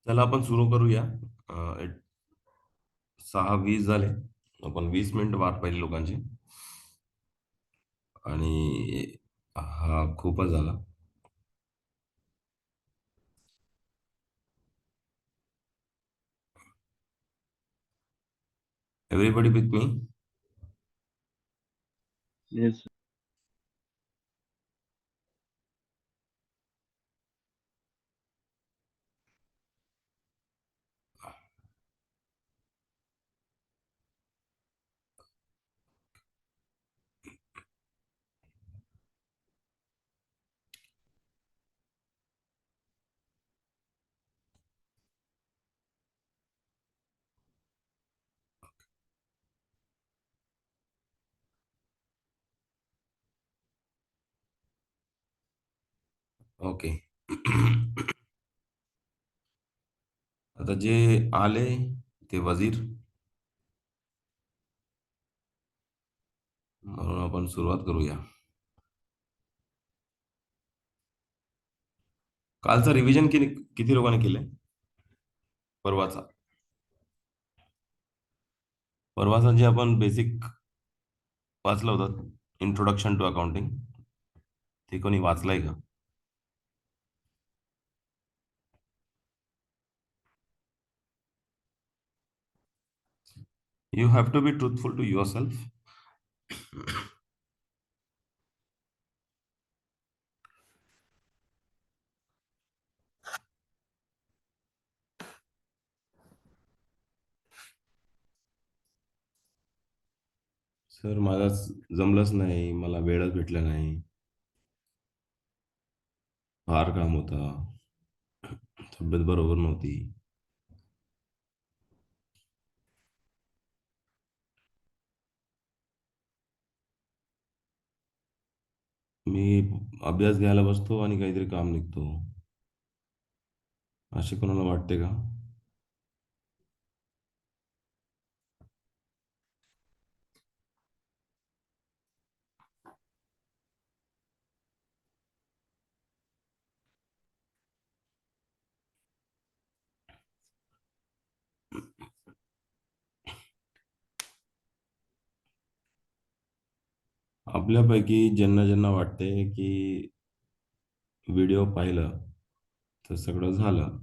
चला आपण सुरू करूया. 6:20 झाले. आपण 20 मिनिट वाट पाहिली लोकांची. आणि हा खूपच झाला. Everybody with me. Yes, okay. आता जे आले ते वजीर, म्हणून आपण सुरुवात करूया. कालचं रिव्हिजन किती किती लोकांनी केलंय? परवाचा परवाचा जे आपण बेसिक वाचलं होतं, इंट्रोडक्शन टू अकाउंटिंग, ते कोणी वाचलंय का? You have to be truthful to yourself. Sir, मला जमलंच नाही, मला वेळच भेटला नाही, फार काम होतं, तब्येत बरोबर नव्हती. मी अभ्यास घ्यायला बसतो आणि काहीतरी काम निघतो. असे कोणाला वाटते का? आपल्यापैकी ज्यांना ज्यांना वाटते की व्हिडिओ पाहिलं तर सगळं झालं,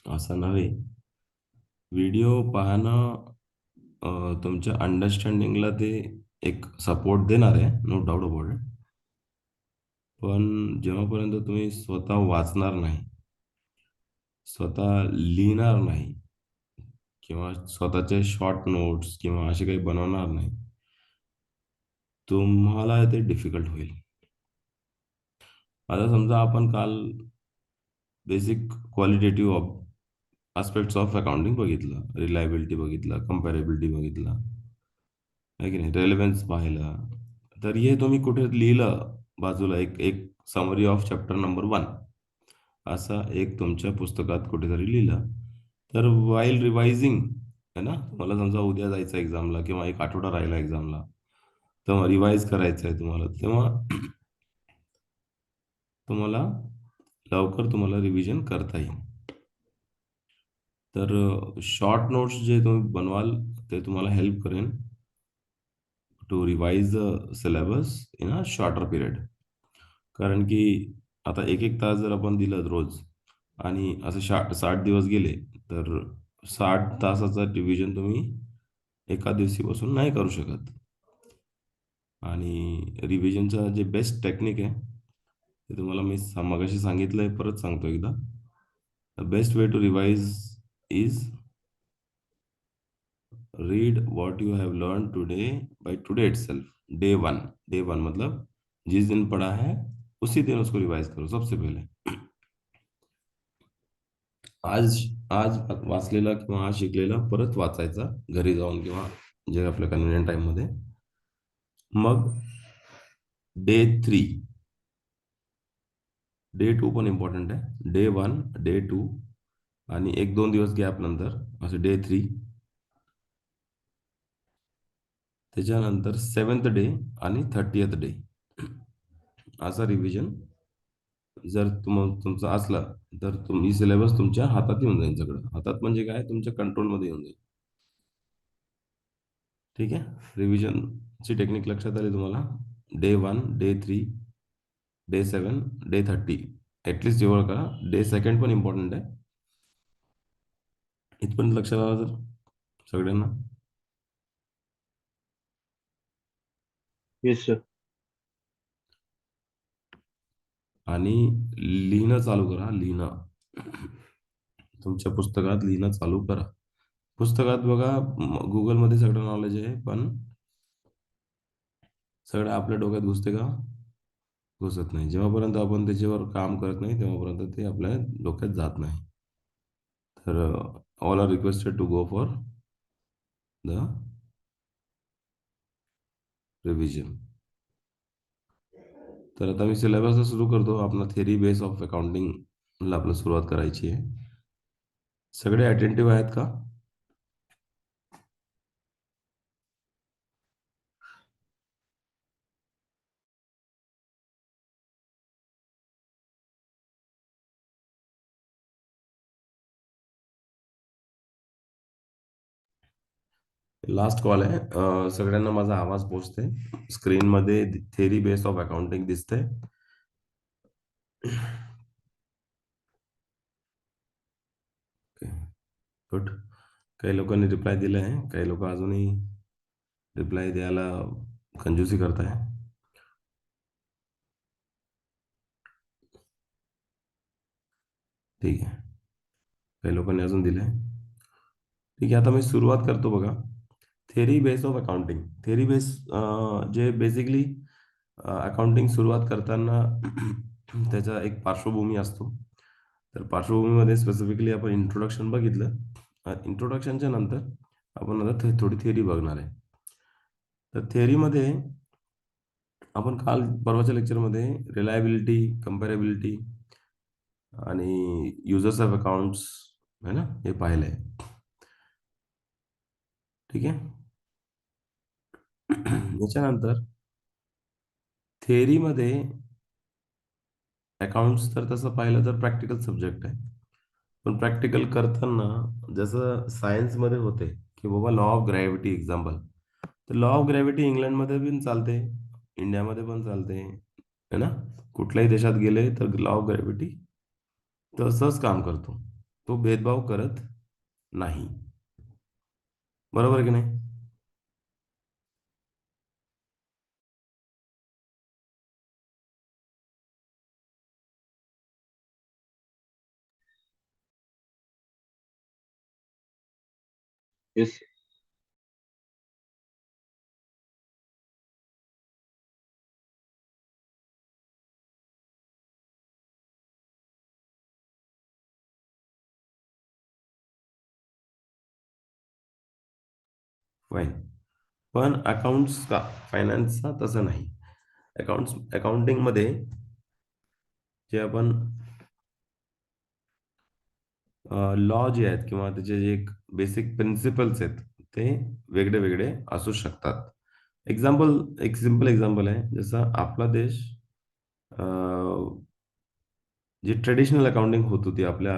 असं नव्हे. व्हिडिओ पाहणं तुमच्या अंडरस्टँडिंगला ते एक सपोर्ट देणार आहे, नो डाऊट अबाउट इट. पण जेव्हापर्यंत तुम्ही स्वतः वाचणार नाही, स्वतः लिहिणार नाही, किंवा स्वतःचे शॉर्ट नोट्स किंवा असे काही बनवणार नाही, तुम्हाला ते डिफिकल्ट होईल. आता समजा आपण काल basic qualitative aspects of accounting बघितलं, रिलायबिलिटी बघितलं, कम्पॅरेबिलिटी बघितलं, आहे की नाही, रेलेव्हन्स पाहिला. तर हे तुम्ही कुठे लिहिलं बाजूला, एक एक समरी ऑफ चॅप्टर नंबर 1, असं एक तुमच्या पुस्तकात कुठेतरी लिहिलं. तर वाईल रिवायझिंग, है ना, तुम्हाला समजा उद्या जायचं एक्झामला किंवा एक आठवडा राहिला एक्झामला, तेव्हा रिवाईज करायचं आहे तुम्हाला, तेव्हा तुम्हाला लवकर तुम्हाला रिव्हिजन करता येईल. तर शॉर्ट नोट्स जे तुम्ही बनवाल ते तुम्हाला हेल्प करेन to revise the syllabus in a shorter period. कारण की आता एक एक तास जर आपण दिलं रोज, आणि असं 60 दिवस गेले, तर 60 तासाचं डिव्हिजन तुम्ही एका दिवशी बसून नाही करू शकत. आणि रिव्हिजनचा जे बेस्ट टेक्निक आहे ते तुम्हाला मी मगाशी सांगितलंय, परत सांगतो एकदा. The best way to revise is read what you have learn today by today itself, day 1. Day 1 मतलब जिस दिन पढ़ा है उसी दिन उसको रिवाइज करो सबसे पहले. आज आज वाचलेला किंवा आज शिकलेला परत वाचायचा घरी जाऊन किंवा जे आपल्या कन्व्हिनियंट टाइम मध्ये. मग डे 3, डे 2 पण इम्पॉर्टंट आहे. डे 1, डे 2, आणि 1-2 दिवस गॅप नंतर असं डे 3, त्याच्यानंतर 7th डे आणि 30th डे, असा रिव्हिजन जर तुमचं असलं तर तुम्ही सिलेबस तुमच्या हातात येऊन जाईल, सगळं हातात म्हणजे काय, तुमच्या कंट्रोलमध्ये येऊन जाईल. ठीक आहे, रिव्हिजनची टेक्निक लक्षात आली तुम्हाला? Day 1, day 3, day 7, day 30, at least जेवढं करा. डे 2 पण इम्पॉर्टंट आहे. इथपर्यंत लक्षात आलं तर सगळ्यांना? Yes sir. आणि लिहिणं चालू करा, लिहिणं. तुमच्या पुस्तकात लिहिणं चालू करा. पुस्तकात बघा, गुगलमध्ये सगळं नॉलेज आहे, पण सगळं आपल्या डोक्यात घुसते का? घुसत नाही. जेव्हापर्यंत आपण त्याच्यावर काम करत नाही तेव्हापर्यंत ते आपल्या डोक्यात जात नाही. तर all are requested to go for the revision. तर आता मी सिलेबस सुरू करतो. आपला थेरी बेस ऑफ अकाउंटिंगला आपलं सुरुवात करायची आहे. सगळे अटेंटिव्ह आहेत का? लास्ट कॉल आहे. सगळ्यांना माझा आवाज पोचते? स्क्रीनमध्ये थेरी बेस ऑफ अकाउंटिंग दिसते? गुड. काही लोकांनी रिप्लाय दिला आहे, काही लोक अजूनही रिप्लाय द्यायला कंजूसी करताय. ठीक आहे, काही लोकांनी अजून दिले. ठीक आहे, आता मी सुरुवात करतो बघा. Theory base of accounting. Theory base जे बेसिकली अकाउंटिंग सुरुवात करताना त्याचा एक पार्श्वभूमी असतो. तर पार्श्वभूमीमध्ये स्पेसिफिकली आपण इंट्रोडक्शन बघितलं. इंट्रोडक्शनच्या नंतर आपण आता थोडी थिअरी बघणार आहे. तर थिअरीमध्ये आपण काल परवाच्या लेक्चरमध्ये रिलायबिलिटी, कंपॅरेबिलिटी आणि युजर्स ऑफ अकाउंट्स है ना, हे पाहिलंय. ठीक आहे. याच्यानंतर थिअरीमध्ये अकाउंट्स तर तसं पाहिलं तर प्रॅक्टिकल सब्जेक्ट आहे. पण प्रॅक्टिकल करताना जसं सायन्समध्ये होते की बाबा लॉ ऑफ ग्रॅव्हिटी एक्झाम्पल, तर लॉ ऑफ ग्रॅव्हिटी इंग्लंडमध्ये पण चालते, इंडियामध्ये पण चालते, है ना. कुठल्याही देशात गेले तर लॉ ऑफ ग्रॅव्हिटी तसंच काम करतो. तो भेदभाव करत नाही. बरोबर की नाही? येस. फाईन. पण अकाउंट्स का, फायनान्सचा तसं नाही. अकाउंटिंगमध्ये जे आपण लॉ जे आहेत किंवा त्याचे जे एक बेसिक प्रिन्सिपल्स आहेत ते वेगळे वेगळे असू शकतात. एक्झाम्पल, एक सिंपल एक्झाम्पल आहे, जसं आपला देश जी ट्रेडिशनल अकाउंटिंग होत होती आपल्या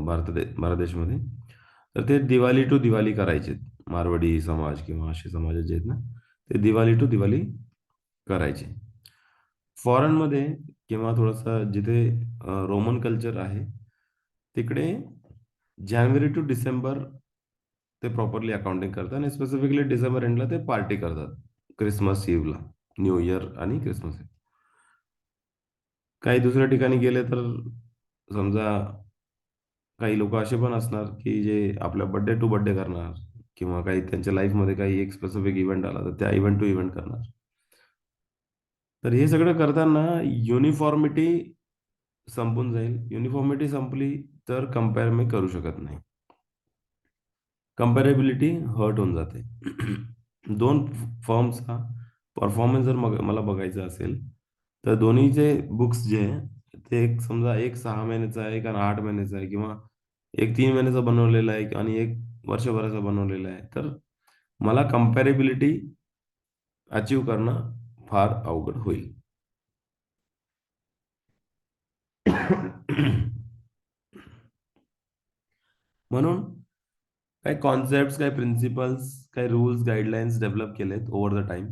भारत देशामध्ये, तर ते दिवाळी टू दिवाळी करायचे. मारवाडी समाज किंवा असे समाज जे आहेत ना, ते दिवाळी टू दिवाळी करायचे. फॉरेनमध्ये किंवा थोडंसं जिथे रोमन कल्चर आहे तिकडे जानेवारी टू डिसेंबर ते प्रॉपरली अकाउंटिंग करतात आणि स्पेसिफिकली डिसेंबर एंडला ते पार्टी करतात, क्रिसमस इव्हला, न्यू इयर आणि क्रिसमस इव्ह. काही दुसऱ्या ठिकाणी गेले तर समजा काही लोक असे पण असणार की जे आपल्या बर्थडे टू बर्थडे करणार किंवा काही त्यांच्या लाईफमध्ये काही एक स्पेसिफिक इव्हेंट आला तर त्या इव्हेंट टू इव्हेंट करणार. तर हे सगळं करताना युनिफॉर्मिटी संपून जाईल. युनिफॉर्मिटी संपली तर कम्पेअर मी करू शकत नाही. कम्पॅरेबिलिटी हर्ट होऊन जाते. दोन फर्म्सचा परफॉर्मन्स जर मला बघायचं असेल तर दोन्हीचे बुक्स जे आहे ते एक समजा एक 6 महिन्याचा आहे, एक आणि 8 महिन्याचा आहे, किंवा एक 3 महिन्याचा बनवलेला आहे आणि एक वर्षभराचा बनवलेला आहे, तर मला कम्पॅरेबिलिटी अचीव करणं फार अवघड होईल. म्हणून काही कॉन्सेप्ट, काही प्रिन्सिपल्स, काही रूल्स गाईडलाईन्स डेव्हलप केलेत ओव्हर द टाइम.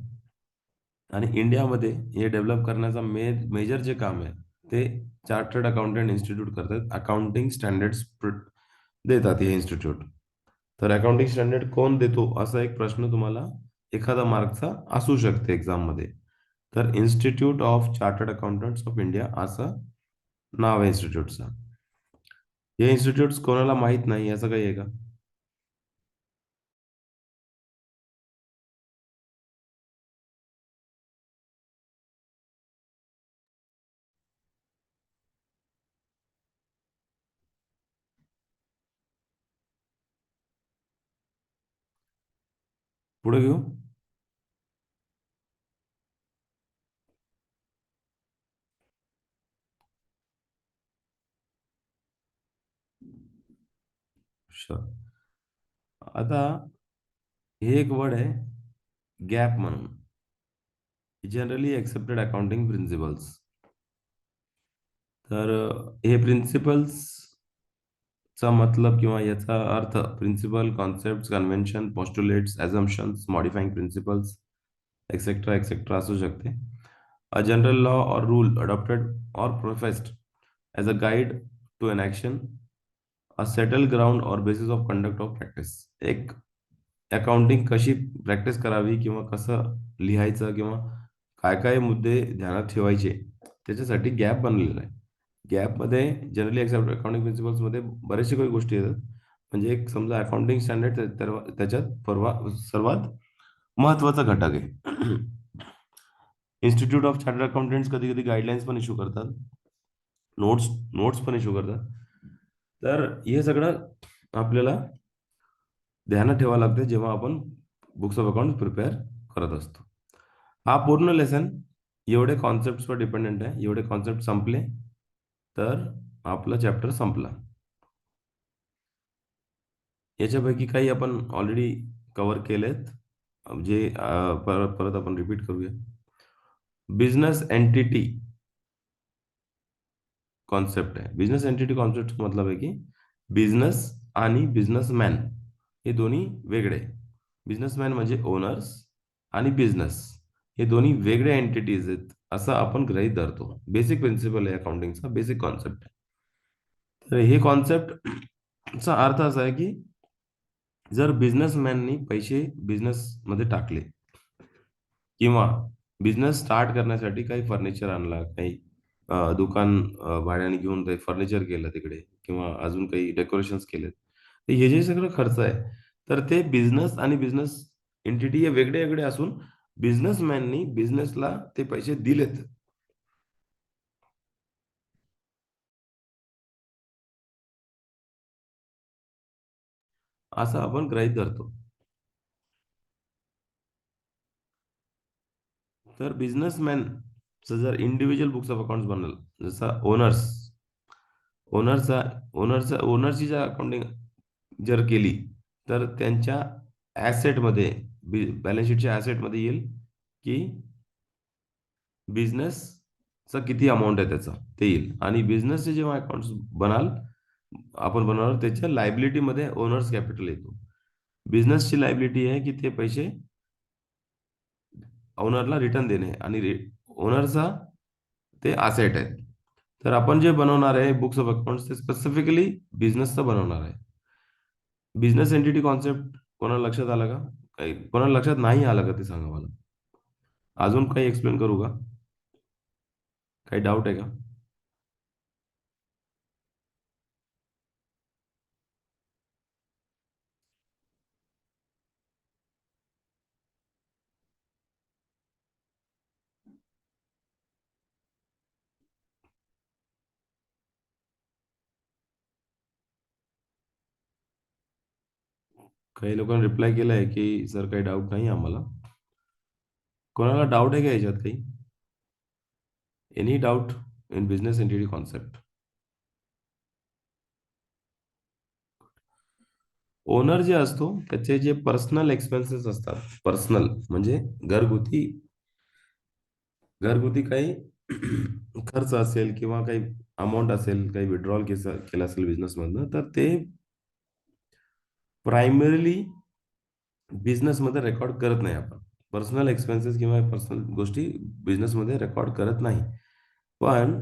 आणि इंडियामध्ये हे डेव्हलप करण्याचा मेजर जे काम आहे ते चार्टर्ड अकाउंटंट इन्स्टिट्यूट करतात. अकाउंटिंग स्टँडर्ड्स देतात हे इन्स्टिट्यूट. तर अकाउंटिंग स्टँडर्ड कोण देतो असा एक प्रश्न तुम्हाला एखादा मार्कचा असू शकते एक्झाम मध्ये. तर institute of chartered accountants of India असं नाव आहे इन्स्टिट्यूटचं. हे इन्स्टिट्यूट कोणाला माहित नाही असं काही आहे का? पुढे घेऊ. Sure. आता हे एक वर्ड आहे गॅप म्हणून, जनरली एक्सेप्टेड अकाउंटिंग प्रिन्सिपल्स. तर हे प्रिन्सिपल्स चा मतलब किंवा याचा अर्थ principle, concept, convention, postulates, assumptions, modifying principles etcetera etcetera असू शकते. A general law or rule adopted or professed as a guide to an action, a settled ground or basis of conduct or practice. एक accounting कशी practice करावी किंवा कसं लिहायचं किंवा काय काय मुद्दे ध्यानात ठेवायचे त्याच्यासाठी गॅप बनलेला आहे. गॅपमध्ये जनरली एक्सेप्ट अकाउंटिंग प्रिन्सिपल्समध्ये बरेचसे काही गोष्टी येतात. म्हणजे एक समजा अकाउंटिंग स्टँडर्ड त्याच्यात सर्वात महत्वाचा घटक आहे. इन्स्टिट्यूट ऑफ चार्टर्ड अकाउंटंट्स कधी कधी गाईडलाईन्स पण इश्यू करतात, नोट्स नोट्स पण इश्यू करतात. तर हे सगळं आपल्याला ध्यानात ठेवावं लागतं जेव्हा आपण बुक्स ऑफ अकाउंट प्रिपेअर करत असतो. हा पूर्ण लेसन एवढे कॉन्सेप्टवर डिपेंडेंट आहे. एवढे कॉन्सेप्ट संपले तर आपला चॅप्टर संपला. याच्यापैकी काही आपण ऑलरेडी कव्हर केलेत, जे परत परत आपण रिपीट करूया. बिझनेस एंटिटी कॉन्सेप्ट आहे. बिझनेस एंटिटी कॉन्सेप्ट मतलब आहे की बिझनेस आणि बिझनेसमॅन हे दोन्ही वेगळे. बिझनेसमॅन म्हणजे ओनर्स आणि बिझनेस हे दोन्ही वेगळे एंटिटीज आहेत असं आपण गृहीत धरतो. बेसिक प्रिन्सिपल आहे अकाउंटिंगचा, बेसिक कॉन्सेप्ट आहे. तर हे कॉन्सेप्टचा अर्थ असा आहे की जर बिझनेसमॅननी पैसे बिझनेसमध्ये टाकले किंवा बिझनेस स्टार्ट करण्यासाठी काही फर्निचर आणला, काही दुकान भाड्याने घेऊन ते फर्निचर केलं तिकडे किंवा अजून काही डेकोरेशन्स केलेत, तर हे जे सगळं खर्च आहे तर ते बिझनेस आणि बिझनेस एंटिटी हे वेगळे वेगळे असून बिझनेसमॅननी बिझनेसला ते पैसे दिलेत असं आपण गृहीत धरतो. तर बिझनेसमॅनचं जर इंडिव्हिज्युअल बुक्स ऑफ अकाउंट्स बनल, जसा ओनरचा ओनरची जर अकाउंटिंग जर केली तर त्यांच्या ॲसेटमध्ये, बॅलन्स शीटच्या ॲसेटमध्ये येईल की बिझनेसचा किती अमाऊंट आहे त्याचा ते येईल. आणि बिझनेसचे जेव्हा अकाउंट्स बनाल आपण बनवणार त्याच्या लायबिलिटीमध्ये ओनर्स कॅपिटल येतो. बिझनेसची लायबिलिटी आहे की ते पैसे ओनरला रिटर्न देणे आणि ओनरचा ते असेट आहेत. तर आपण जे बनवणार आहे बुक्स ऑफ अकाउंट्स ते स्पेसिफिकली बिझनेसचं बनवणार आहे. बिझनेस एंटिटी कॉन्सेप्ट कोणाला लक्षात आला का? काही कोणाला लक्षात नाही आलं का ते सांगा मला. अजून काही एक्सप्लेन करू का? काही डाऊट आहे का? काही लोकांनी रिप्लाय केला आहे की सर काही डाऊट नाही आम्हाला. कोणाला डाऊट आहे का याच्यात काही? Any doubt in business entity concept? Owner जे असतो त्याचे जे पर्सनल एक्सपेन्सेस असतात, पर्सनल म्हणजे घरगुती घरगुती काही खर्च असेल किंवा काही अमाऊंट असेल, काही विड्रॉल केला असेल बिझनेसमधनं, तर ते प्रायमरीली बिझनेसमध्ये रेकॉर्ड करत नाही आपण. पर्सनल एक्सपेन्सेस किंवा पर्सनल गोष्टी बिझनेसमध्ये रेकॉर्ड करत नाही. पण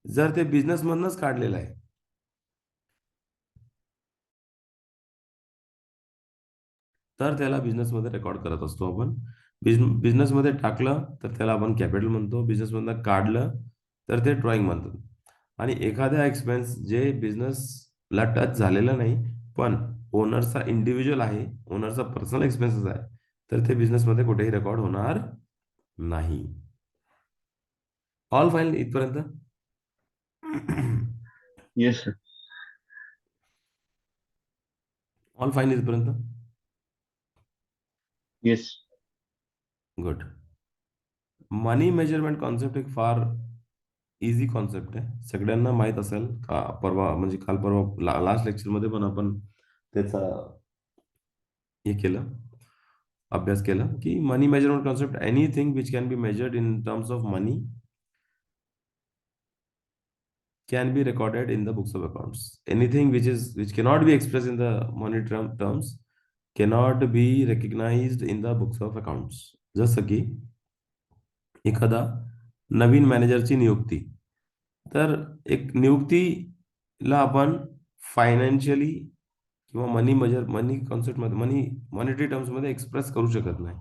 जर ते बिझनेसमधनंच काढलेलं आहे, तर त्याला बिझनेसमध्ये रेकॉर्ड करत असतो आपण. बिझनेसमध्ये टाकलं तर त्याला आपण कॅपिटल म्हणतो, बिझनेसमधनं काढलं तर ते ड्रॉइंग म्हणतो. आणि एखादा एक्सपेन्स जे बिझनेसला टच झालेला नाही, पण ओनरचा इंडिव्हिज्युअल आहे, ओनरचा पर्सनल एक्सपेन्सेस आहे, तर ते बिझनेसमध्ये कुठेही रेकॉर्ड होणार नाही. ऑल फाईन इथपर्यंत. Yes, sir. ऑल फाईन इथपर्यंत. Yes. गुड. मनी मेजरमेंट कॉन्सेप्ट एक फार इझी कॉन्सेप्ट आहे, सगळ्यांना माहीत असेल. का परवा म्हणजे काल परवा लास्ट लेक्चरमध्ये पण आपण त्याचा हे केलं, अभ्यास केला की money measurement concept, anything which can be measured in terms of money can be recorded in the books of accounts. Anything which cannot be expressed in the money terms cannot be recognized in the books of accounts. जसं की एखादा नवीन मॅनेजरची नियुक्ती, तर एक नियुक्तीला आपण financially किंवा मनी कॉन्सेप्टमध्ये, monetary टर्म्समध्ये एक्सप्रेस करू शकत नाही.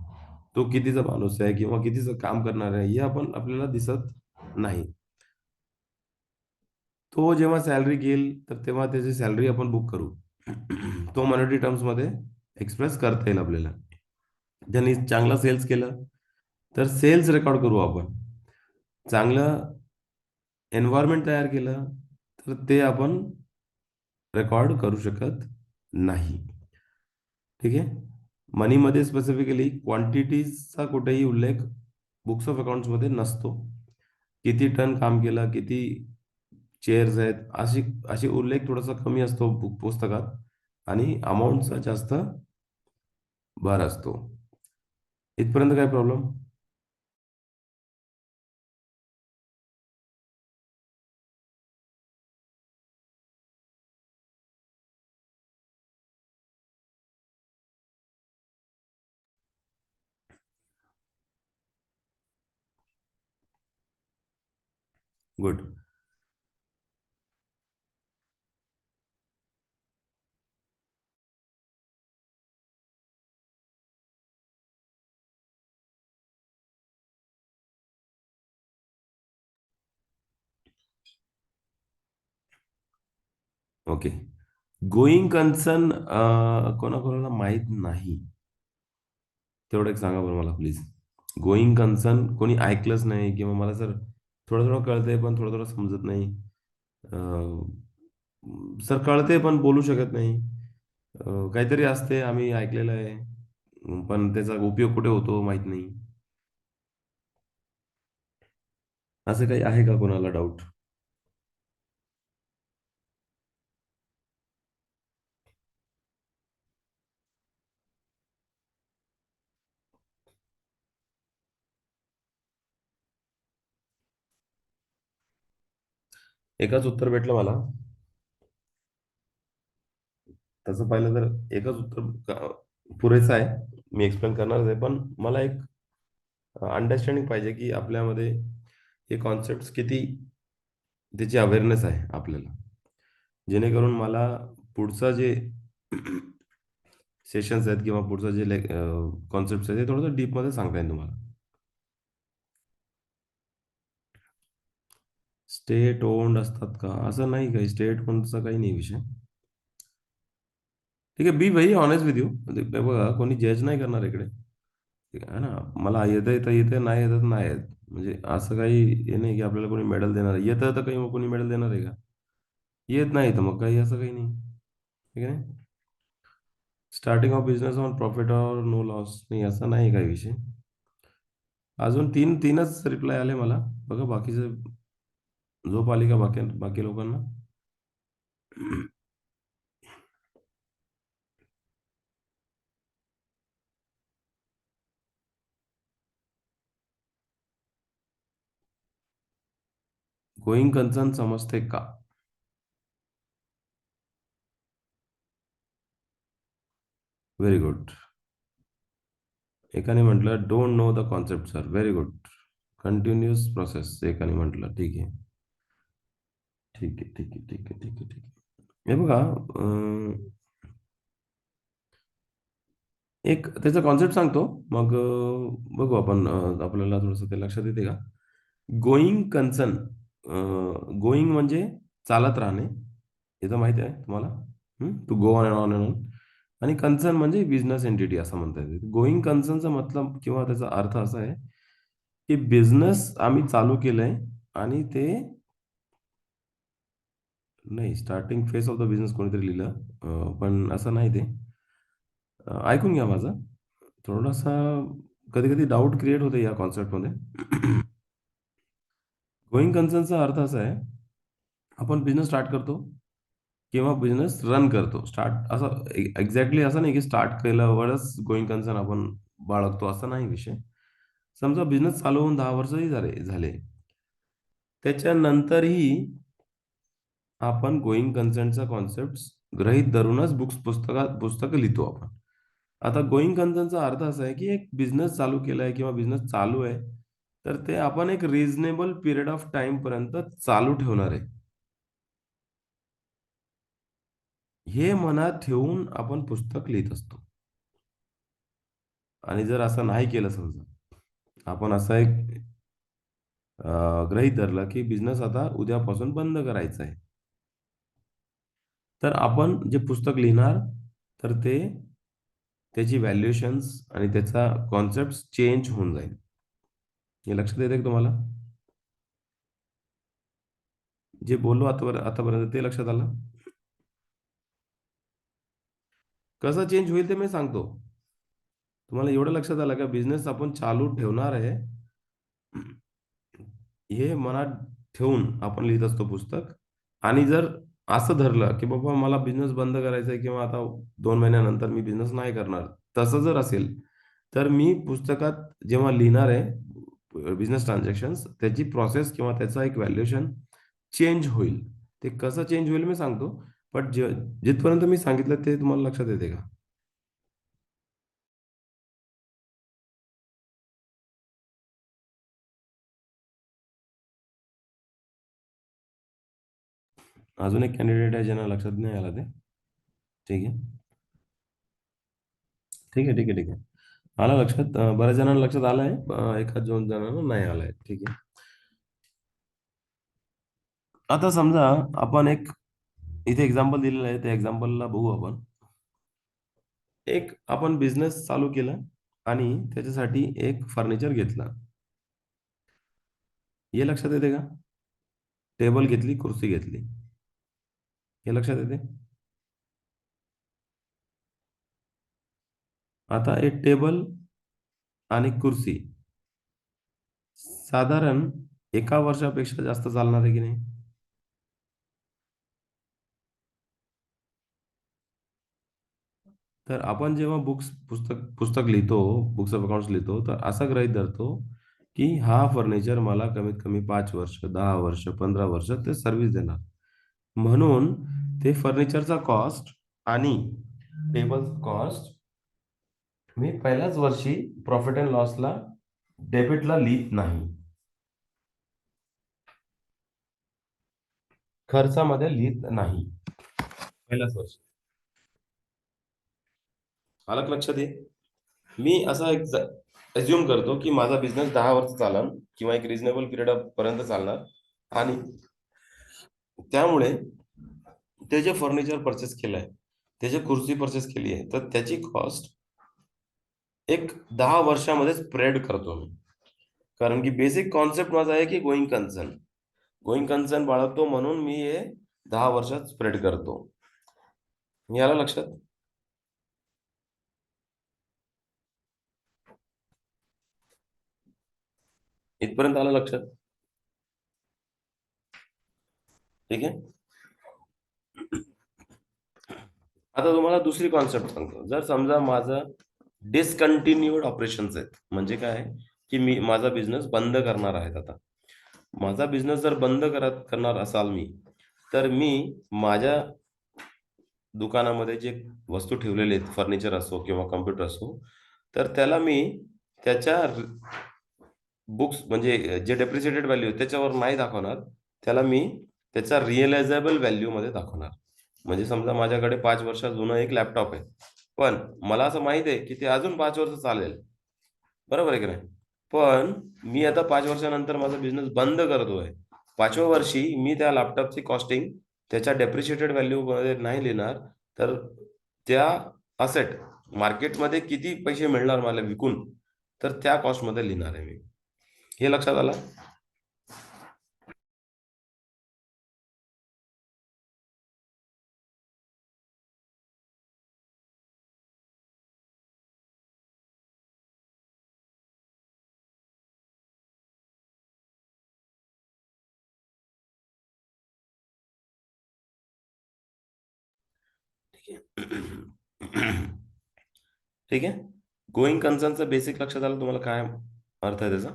तो कितीचा माणूस आहे किंवा कितीचं काम करणार आहे हे आपण आपल्याला दिसत नाही. तो जेव्हा सॅलरी घेईल तर तेव्हा त्याची सॅलरी आपण बुक करू. तो मॉनिटरी टर्म्समध्ये एक्सप्रेस करता येईल आपल्याला. ज्यांनी चांगला सेल्स केलं तर सेल्स रेकॉर्ड करू आपण. चांगलं एन्व्हायरमेंट तयार केलं तर ते आपण रेकॉर्ड करू शकत नाही. ठीक आहे. मनीमध्ये स्पेसिफिकली क्वांटिटीजचा कुठेही उल्लेख बुक्स ऑफ अकाउंट्समध्ये नसतो. किती टन काम केलं, किती चेअर्स आहेत, अशी अशी उल्लेख थोडासा कमी असतो पुस्तकात, आणि अमाऊंटचा जास्त भर असतो. इथपर्यंत काय problem? Good. Okay. Going concern कोणाकोणाला माहीत नाही, तेवढं एक सांगा बरं मला प्लीज. गोईंग कन्सर्न कोणी ऐकलंच नाही, किंवा मला सर थोडं थोडं कळतंय पण थोडं थोडं समजत नाही. सर कळते पण बोलू शकत नाही. काहीतरी असते, आम्ही ऐकलेलं आहे, पण त्याचा उपयोग कुठे होतो माहित नाही. असं काही आहे का कोणाला डाऊट? एकच उत्तर भेटलं मला. तसं पाहिलं तर एकच उत्तर पुरेसं आहे. मी एक्सप्लेन करणारच आहे, पण मला एक अंडरस्टँडिंग पाहिजे की आपल्यामध्ये हे कॉन्सेप्ट किती त्याची अवेअरनेस आहे आपल्याला, जेणेकरून मला पुढचं जे सेशन्स आहेत किंवा पुढचं जे कॉन्सेप्ट आहेत ते थोडंसं डीपमध्ये सांगता येईल तुम्हाला. स्टेट ओन्ड असतात का? असं नाही, काही स्टेट ओन्डचा काही नाही विषय. ठीक आहे, be very honest with you. बघा, कोणी जज नाही करणार इकडे. ठीक आहे ना. मला येतं येतं येतं, नाही येतं तर नाही येत. म्हणजे असं काही हे नाही की आपल्याला कोणी मेडल देणार आहे. येतं तर काही मग कोणी मेडल देणार आहे का? येत नाही तर मग काही असं काही नाही. ठीक आहे. Starting of business on profit और नो लॉस, नाही असं नाही काही विषय. अजून तीनच रिप्लाय आले मला. बघा बाकीचे झोप आली का बाकी बाकी लोकांना? गोईंग कन्सर्न समजते का? Very good. एकाने म्हटलं don't know the concept sir. Very good. Continuous process एकाने म्हटलं. ठीक आहे, ठीक आहे, ठीक आहे, ठीक आहे, ठीक आहे, ठीक आहे. हे बघा, एक त्याचा कॉन्सेप्ट सांगतो. मग बघू आपण, आपल्याला थोडंसं ते लक्षात येते का. Going concern. गोईंग म्हणजे चालत राहणे, हे तर माहिती आहे तुम्हाला. To go on and on and on. आणि कन्सर्न म्हणजे बिझनेस एंटिटी असं म्हणता येते. गोईंग कन्सर्नचा मतलब किंवा त्याचा अर्थ असा आहे की बिझनेस आम्ही चालू केलंय आणि ते, नाही, starting phase of the business कोणीतरी लिहिलं, पण असं नाही ते. ऐकून घ्या माझं. थोडासा कधी कधी डाऊट क्रिएट होते या कॉन्सेप्टमध्ये. गोईंग कन्सर्नचा अर्थ असा आहे, आपण बिझनेस स्टार्ट करतो किंवा बिझनेस रन करतो. स्टार्ट असं एक्झॅक्टली असं नाही की स्टार्ट केल्यावरच गोईंग कन्सर्न आपण बाळगतो, असा नाही विषय. समजा बिझनेस चालू होऊन 10 वर्षही झाले, त्याच्यानंतरही आपण गोईंग कन्सर्नचा कॉन्सेप्ट गृहीत धरूनच पुस्तकं लिहितो आपण. आता गोईंग कन्सर्नचा अर्थ असा आहे की एक बिझनेस चालू केलाय किंवा बिझनेस चालू आहे, तर ते आपण एक रिझनेबल पिरियड ऑफ टाइम पर्यंत चालू ठेवणार आहे, हे मनात ठेवून आपण पुस्तक लिहित असतो. आणि जर असं नाही केलं, समजा आपण असं एक गृहीत धरलं की बिझनेस आता उद्यापासून बंद करायचा आहे, तर आपण जे पुस्तक लिहिणार, तर ते त्याची व्हॅल्युएशन्स आणि त्याचा कॉन्सेप्ट चेंज होऊन जाईल. हे लक्षात येते का तुम्हाला. जे बोललो आतापर्यंत ते लक्षात आलं. कसं चेंज होईल ते मी सांगतो. तुम्हाला एवढं लक्षात आलं का, बिझनेस आपण चालू ठेवणार आहे, हे मनात ठेवून आपण लिहित असतो पुस्तक. आणि जर असं धरलं की बाबा मला बिझनेस बंद करायचा आहे किंवा आता 2 महिन्यानंतर मी बिझनेस नाही करणार, तसं जर असेल, तर मी पुस्तकात जेव्हा लिहिणार आहे बिझनेस ट्रान्झॅक्शन्स, त्याची प्रोसेस किंवा त्याचा एक व्हॅल्युएशन चेंज होईल. ते कसं चेंज होईल मी सांगतो. पण जिथपर्यंत मी सांगितलं ते तुम्हाला लक्षात येते का. अजून एक कॅन्डिडेट आहे ज्यांना लक्षात नाही आला ते. ठीक आहे, ठीक आहे, ठीक आहे, ठीक आहे. आलं लक्षात. बऱ्याच जणांना लक्षात आलंय, एखाद 2 जणांना नाही आलंय. ठीक आहे. आता समजा आपण एक इथे एक्झाम्पल दिलेलं आहे, त्या एक्झाम्पलला बघू आपण. एक आपण बिझनेस चालू केला आणि त्याच्यासाठी एक फर्निचर घेतला. हे लक्षात येते का. टेबल घेतली, खुर्ची घेतली. हे लक्षात येते. आता एक टेबल आणि खुर्ची साधारण 1 वर्षापेक्षा जास्त चालणार आहे की नाही. तर आपण जेव्हा पुस्तक लिहितो, बुक्स ऑफ अकाउंट्स लिहितो, तर असा गृहीत धरतो की हा फर्निचर मला कमीत कमी 5 वर्ष, 10 वर्ष, 15 वर्ष ते सर्व्हिस देणार. म्हणून ते फर्निचरचा कॉस्ट आणि टेबलचा कॉस्ट मी पहिल्याच वर्षी प्रॉफिट अँड लॉसला डेबिटला लिहित नाही, खर्चामध्ये लिहित नाही पहिल्याच वर्षी. आलं का लक्षात. मी असा एक अज्युम करतो की माझा बिझनेस 10 वर्ष चालन किंवा एक रिझनेबल पिरियड पर्यंत चालणार. आणि त्यामुळे ते जे फर्निचर परचेस केलंय, ते जे खुर्ची परचेस केली आहे, तर त्याची कॉस्ट एक 10 वर्षामध्ये स्प्रेड करतो मी. कारण की बेसिक कॉन्सेप्ट माझा आहे की गोईंग कन्सर्न बाळगतो, म्हणून मी हे 10 वर्षात स्प्रेड करतो. मी आलं लक्षात. इथपर्यंत आलं लक्षात. ठीक आहे. आता तुम्हाला दुसरी कॉन्सेप्ट सांगतो. जर समजा माझं डिसकंटिन्यूड ऑपरेशन्स आहेत, म्हणजे काय, की मी माझा बिझनेस बंद करणार आहेत आता. माझा बिझनेस जर बंद करणार असाल मी, तर मी माझ्या दुकानामध्ये जे वस्तू ठेवलेले आहेत, फर्निचर असो किंवा कम्प्युटर असो, तर त्याला मी त्याच्या बुक्स म्हणजे जे डेप्रिसिएटेड व्हॅल्यू त्याच्यावर नाही दाखवणार. त्याला मी त्याचा रिअलायझेबल व्हॅल्यूमध्ये दाखवणार. म्हणजे समजा माझ्याकडे 5 वर्ष जुनं एक लॅपटॉप आहे. पण मला असं माहीत आहे, की ते अजून 5 वर्ष चालेल. बरोबर आहे की नाही? पण मी आता 5 वर्षानंतर माझा बिझनेस बंद करतोय. 5व्या वर्षी मी त्या लॅपटॉपची कॉस्टिंग त्याच्या डेप्रिशिएटेड व्हॅल्यूमध्ये नाही लिहिणार, तर त्या असेट मार्केटमध्ये किती पैसे मिळणार मला विकून, तर त्या कॉस्टमध्ये लिहिणार आहे मी. हे लक्षात आलं? ठीक आहे. ठीक आहे? गोइंग कन्सर्नचं बेसिक लक्षात आलं तुम्हाला काय अर्थ आहे त्याचा?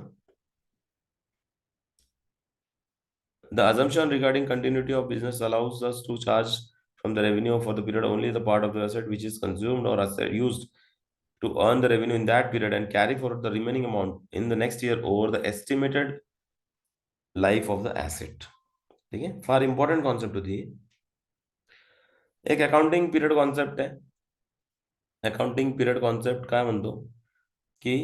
The assumption regarding continuity of business allows us to charge from the revenue for the period only the part of the asset which is consumed or asset used to earn the revenue in that period and carry forward the remaining amount in the next year over the estimated life of the asset. ठीक आहे? फार important concept होती ही. एक accounting period concept आहे. Accounting period concept काय म्हणतो, की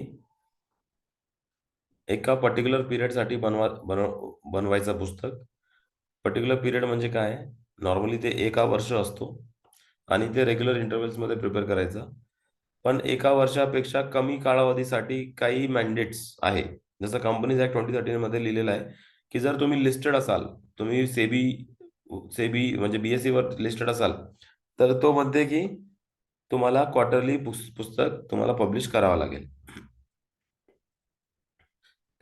एका पर्टिक्युलर पिरियडसाठी बनवायचं पुस्तक. पर्टिक्युलर पिरियड म्हणजे काय? नॉर्मली ते 1 वर्ष असतो आणि ते रेग्युलर इंटरव्हल्समध्ये प्रिपेअर करायचं. पण 1 वर्षापेक्षा कमी कालावधीसाठी काही मॅन्डेट्स आहे. जसं कंपनीज ॲक्ट 2013 मध्ये लिहिलेलं आहे, की जर तुम्ही लिस्टेड असाल, तुम्ही सेबी म्हणजे BSEवर लिस्टेड असाल, तर तो म्हणते की तुम्हाला क्वार्टरली पुस्तक तुम्हाला पब्लिश करावं लागेल.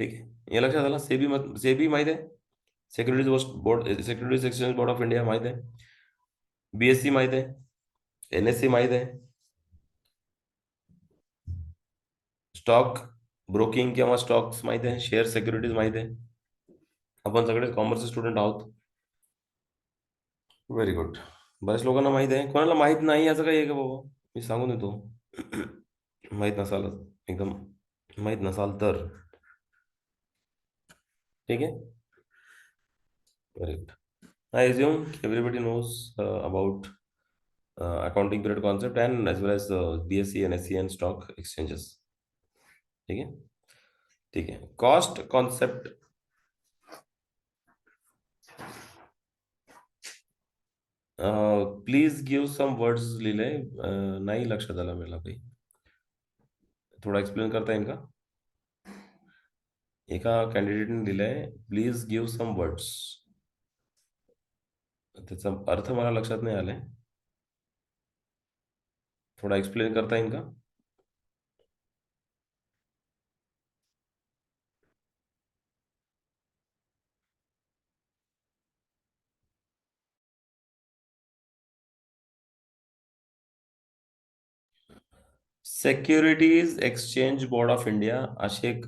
ठीक आहे. हे लक्षात आलं? सेबी माहिती आहे? Securities exchange board of India माहिती आहे? BSE माहिती आहे? NSE माहिती आहे? स्टॉक ब्रोकिंग किंवा स्टॉक्स माहिती आहे? शेअर सिक्युरिटीज माहिती आहे? आपण सगळे कॉमर्स स्टुडंट आहोत. Very good. बऱ्याच लोकांना माहित आहे. कोणाला माहित नाही याचं काही आहे का बाबा? मी सांगून देतो. माहित नसालच एकदम माहित नसाल तर ठीक आहे. Very good. I assume everybody knows about accounting period concept and as well as BSE, NSE and stock exchanges. ठीक आहे. ठीक आहे. Cost concept please give some words लिहिले. नाही लक्षात आलं मला काही. थोडा एक्सप्लेन करता येईल का? एका कॅन्डिडेटने दिलंय, प्लीज गिव्ह सम वर्ड्स. त्याचा अर्थ मला लक्षात नाही आलाय. थोडा एक्सप्लेन करता येईल का? Securities exchange board of India अशी एक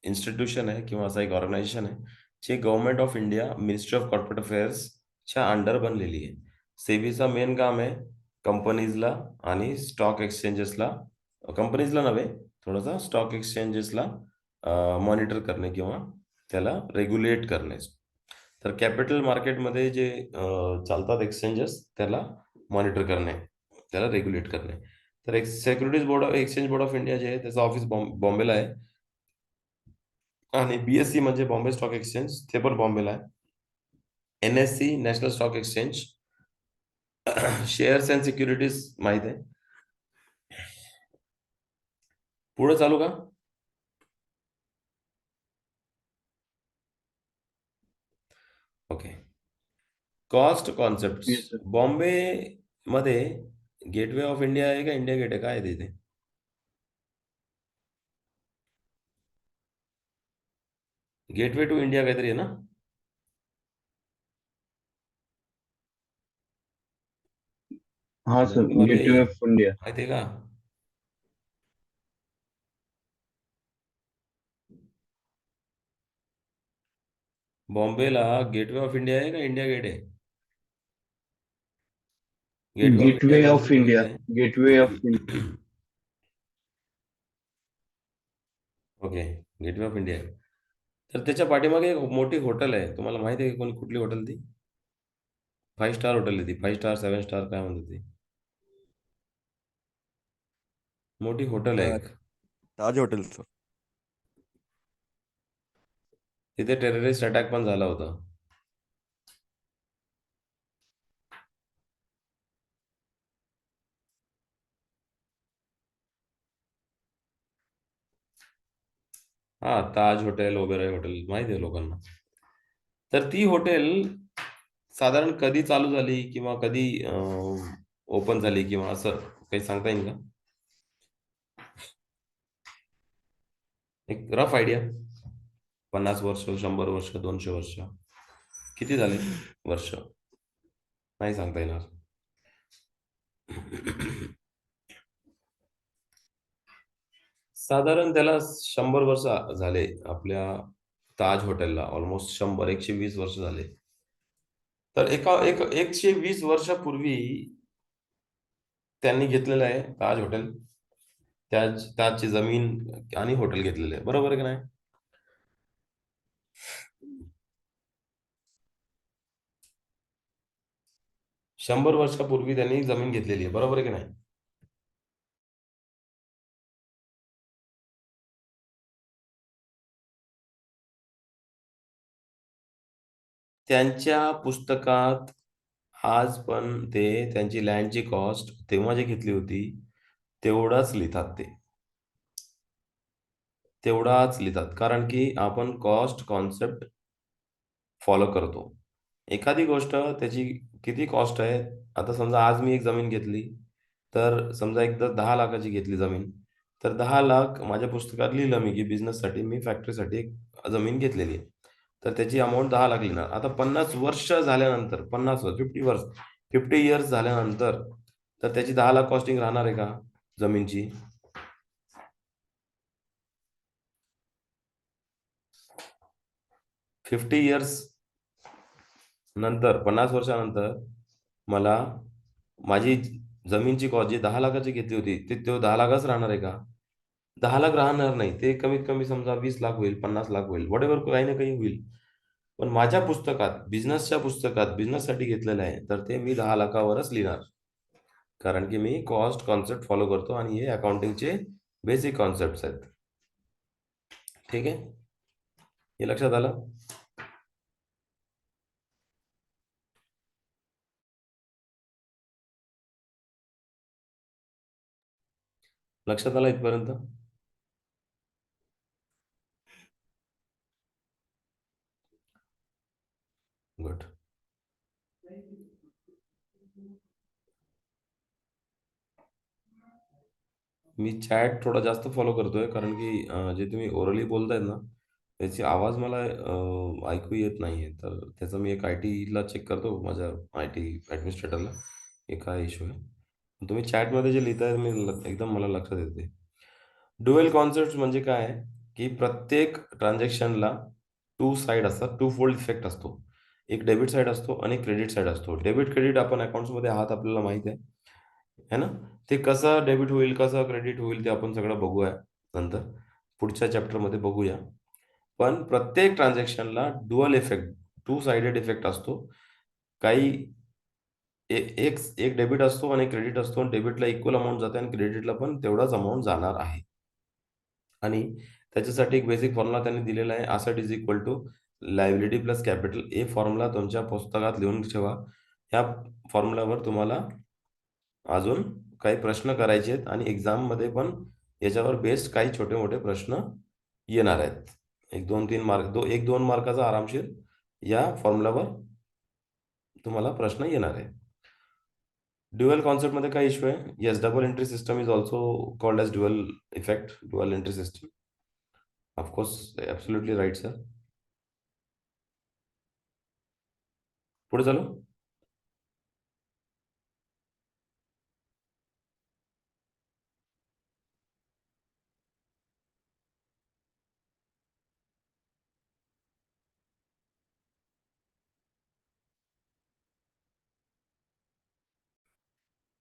इन्स्टिट्यूशन आहे किंवा असं एक ऑर्गनायझेशन आहे, जे government of India, ministry of corporate अफेअर्सच्या अंडर बनलेली आहे. सेबीचं मेन काम आहे कंपनीजला आणि स्टॉक एक्सचेंजेसला, कंपनीजला नव्हे, थोडंसं स्टॉक एक्सचेंजेसला मॉनिटर करणे किंवा त्याला रेग्युलेट करणे. तर कॅपिटल मार्केटमध्ये जे चालतात एक्सचेंजेस त्याला मॉनिटर करणे, त्याला रेग्युलेट करणे. तर एक्सचेंज बोर्ड ऑफ इंडिया जे आहे त्याचं ऑफिस बॉम्बेला आहे आणि BSE म्हणजे बॉम्बे स्टॉक एक्सचेंज ते पण बॉम्बेला आहे. NSE national stock exchange shares and securities माहित आहे. पुढे चालू का? Okay. Cost concept. Yes, sir. Bombay मध्ये गेटवे ऑफ इंडिया आहे का इंडिया गेट आहे, काय आहे तिथे? गेटवे टू इंडिया काहीतरी आहे ना? हाँ सर, बॉम्बेवाले गेटवे ऑफ इंडिया. माहिती आहे का? बॉम्बेला गेटवे ऑफ इंडिया आहे का इंडिया गेट आहे? गेटवे ऑफ इंडिया गेटवे कोणत्या ऑफ ठिकाणी इंडिया. आहे? Gateway of India. Okay, gateway of India. तर त्याच्या पाठीमागे एक मोठी हॉटेल आहे, तुम्हाला माहिती आहे का कोणी कुठली हॉटेल ती? 5 स्टार हॉटेल आहे ती, 5 स्टार 7 स्टार काय म्हणते ती, मोठी हॉटेल आहे अ, एक. ताज हॉटेलचं. तिथे टेररिस्ट अटॅक पण झाला होता. हा, ताज हॉटेल वगैरे हॉटेल माहिती आहे लोकांना. तर ती हॉटेल साधारण कधी चालू झाली किंवा कधी ओपन झाली किंवा असं काही सांगता येईल का? एक रफ आयडिया. 50 वर्ष, 100 वर्ष, 200 वर्ष, किती झाले वर्ष? नाही सांगता येणार. साधारण त्याला 100 वर्ष झाले आपल्या ताज हॉटेलला, ऑलमोस्ट 100 120 वर्ष झाले. तर 120 वर्षापूर्वी त्यांनी घेतलेलं आहे ताज हॉटेल. ताजची जमीन आणि हॉटेल घेतलेलं आहे, बरोबर आहे की नाही? 100 वर्षापूर्वी त्यांनी जमीन घेतलेली आहे, बरोबर आहे की नाही? त्यांच्या पुस्तकात आज पण ते त्यांची लँडची कॉस्ट तेव्हा जी घेतली होती तेवढाच लिहितात ते. तेवढाच लिहितात, कारण की आपण कॉस्ट कॉन्सेप्ट फॉलो करतो. एखादी गोष्ट त्याची किती कॉस्ट आहे, आता समजा आज मी एक जमीन घेतली, तर समजा एकदा 10 लाखाची घेतली जमीन, तर 10 लाख माझ्या पुस्तकात लिहिलं मी की बिझनेससाठी मी फॅक्टरीसाठी एक जमीन घेतलेली आहे, तर त्याची अमाऊंट 10 लाख लिहिणार. आता 50 वर्ष झाल्यानंतर, 50 वर्ष, 50 इयर्स झाल्यानंतर, तर त्याची 10 लाख कॉस्टिंग राहणार आहे का जमीनची? 50 इयर्स नंतर, 50 वर्षानंतर मला माझी जमीनची कॉस्ट जी 10 लाखाची घेतली होती ते 10 लाखच राहणार आहे का? 10 लाख राहणार नाही, ते कमीत कमी समजा 20 लाख होईल, 50 लाख होईल, वॉटेवर काही ना काही होईल. पण माझ्या पुस्तकात, बिझनेसच्या पुस्तकात, बिझनेससाठी घेतलेलं आहे, तर ते मी 10 लाखावरच लिहिणार, कारण की मी कॉस्ट कॉन्सेप्ट फॉलो करतो आणि हे अकाउंटिंगचे बेसिक कॉन्सेप्ट आहेत. ठीक आहे, हे लक्षात आलं? लक्षात आलं इथपर्यंत? गुड. मी चॅट थोडा जास्त फॉलो करतोय, कारण की जे तुम्ही ओरली बोलताय ना, त्याची आवाज मला ऐकू येत नाहीये, तर त्याचा मी एक IT ला चेक करतो, माझ्या IT ॲडमिनिस्ट्रेटरला, हे काय इश्यू आहे. तुम्ही चॅटमध्ये जे लिहिताय मी एकदम मला लक्षात येते. ड्युअल कॉन्सेप्ट म्हणजे काय आहे, की प्रत्येक ट्रान्झॅक्शनला टू साइड असतात, टू फोल्ड इफेक्ट असतो. एक डेबिट साइड असतो आणि क्रेडिट साइड असतो. डेबिट क्रेडिट आपण अकाउंट्समध्ये आहात, आपल्याला माहिती आहे, है ना? ते कसं डेबिट होईल, कसं क्रेडिट होईल, ते आपण सगळं बघूया नंतर, पुढच्या चॅप्टरमध्ये बघूया. पण प्रत्येक ट्रान्झॅक्शनला dual effect, two sided effect असतो. काही एक डेबिट असतो आणि क्रेडिट असतो, आणि डेबिटला इक्वल अमाऊंट जाते आणि क्रेडिटला पण तेवढाच अमाऊंट जाणार आहे. आणि त्याच्यासाठी एक बेसिक फॉर्म्युला त्यांनी दिलेला आहे, asset is equal to liability plus capital. हे फॉर्म्युला तुमच्या पुस्तकात लिहून ठेवा. ह्या फॉर्म्युलावर तुम्हाला अजून काही प्रश्न करायचे आहेत आणि एक्झाममध्ये पण याच्यावर बेस्ड काही छोटे मोठे प्रश्न येणार आहेत. एक 2-3 मार्क, 1-2 मार्काचा आरामशीर या फॉर्म्युलावर तुम्हाला प्रश्न येणार आहे. ड्युअल कॉन्सेप्टमध्ये काय इश्यू आहे? Yes, double entry system is also called as dual effect, dual entry system. Of course, absolutely right sir. पुढे चालू.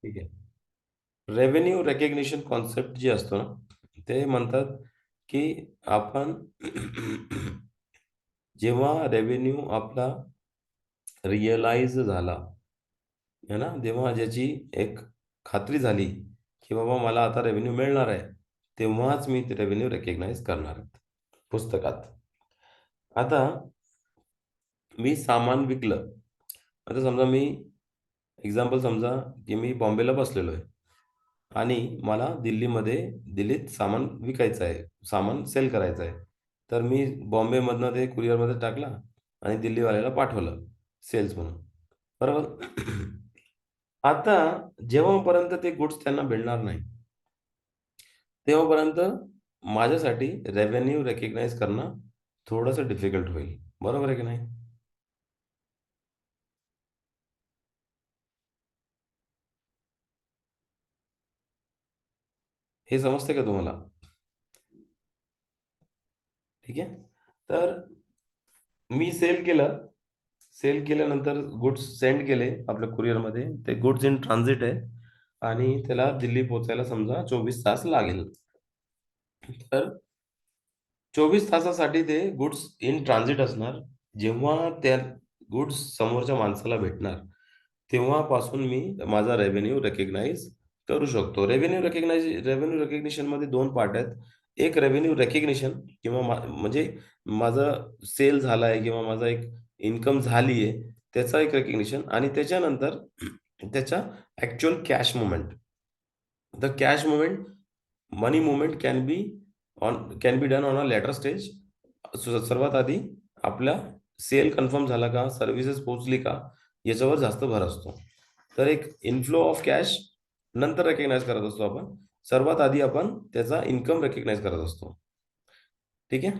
ठीक आहे. रेव्हेन्यू रेकग्निशन कॉन्सेप्ट जी असतो ना, ते म्हणतात की आपण जेव्हा रेव्हेन्यू आपला रिअलाइज झाला, है ना, तेव्हा ज्याची एक खात्री झाली की बाबा मला आता रेव्हेन्यू मिळणार आहे, तेव्हाच मी ते रेव्हेन्यू रेकग्नाइज करणार आहे पुस्तकात. आता मी सामान विकलं. आता समजा मी एक्झाम्पल समजा की मी बॉम्बेला बसलेलो आहे आणि मला दिल्लीत सामान विकायचं आहे, सामान सेल करायचं आहे. तर मी बॉम्बेमधनं ते कुरिअरमध्ये टाकला आणि दिल्लीवाल्याला पाठवलं सेल्स म्हणून. बरोबर? आता जेव्हापर्यंत ते गुड्स त्यांना मिळणार नाही, तेव्हापर्यंत माझ्यासाठी रेव्हेन्यू रेकग्नाइज करणं थोडंसं डिफिकल्ट होईल. बरोबर आहे की नाही? हे समजते का तुम्हाला? ठीक आहे. तर मी सेल केलं. सेल केल्यानंतर गुड्स सेंड केले आपल्या कुरिअरमध्ये. ते गुड्स इन ट्रान्झिट आहे आणि त्याला दिल्ली पोहोचायला समजा 24 तास लागेल. तर 24 तासासाठी ते गुड्स इन ट्रान्झिट असणार. जेव्हा त्या गुड्स समोरच्या माणसाला भेटणार, तेव्हापासून मी माझा रेव्हेन्यू रिकॉग्नाइज करू शकतो. रेव्हेन्यू रिकॉग्निशनमध्ये 2 पार्ट आहेत. एक रेव्हेन्यू रिकॉग्निशन किंवा म्हणजे माझं सेल झालाय किंवा माझा एक इन्कम झाली आहे, त्याचा एक रिकॉग्निशन आणि त्याच्यानंतर त्याच्या actual cash movement. The cash movement, money movement can be done on a later stage. सर्वात आधी आपला सेल कन्फर्म झाला का, सर्व्हिसेस पोहोचली का, याच्यावर जास्त भर असतो. तर एक इन्फ्लो ऑफ कॅश नंतर रेकग्नाइज करत असतो आपण. सर्वात आधी आपण त्याचा इन्कम रेकग्नाइज करत असतो. ठीक आहे?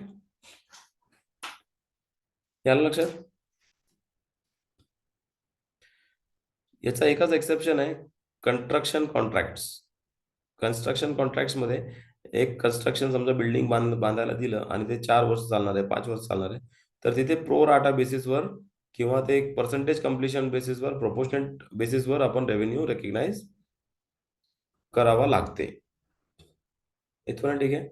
याला लक्षात? याचा एकच एक्सेप्शन आहे, कन्स्ट्रक्शन कॉन्ट्रॅक्ट्स. कन्स्ट्रक्शन कॉन्ट्रॅक्ट्समध्ये एक कन्स्ट्रक्शन समजा बिल्डिंग बांधायला दिलं आणि ते 4 वर्ष चालणार आहे, 5 वर्ष चालणार आहे. तर तिथे प्रो राटा बेसिसवर किंवा ते एक पर्सेंटेज कंप्लीशन बेसिसवर, प्रोपोर्शनेट बेसिसवर आपण रेव्हेन्यू रिकॉग्नाइज करावा लागते. इथपर्यंत ठीक आहे?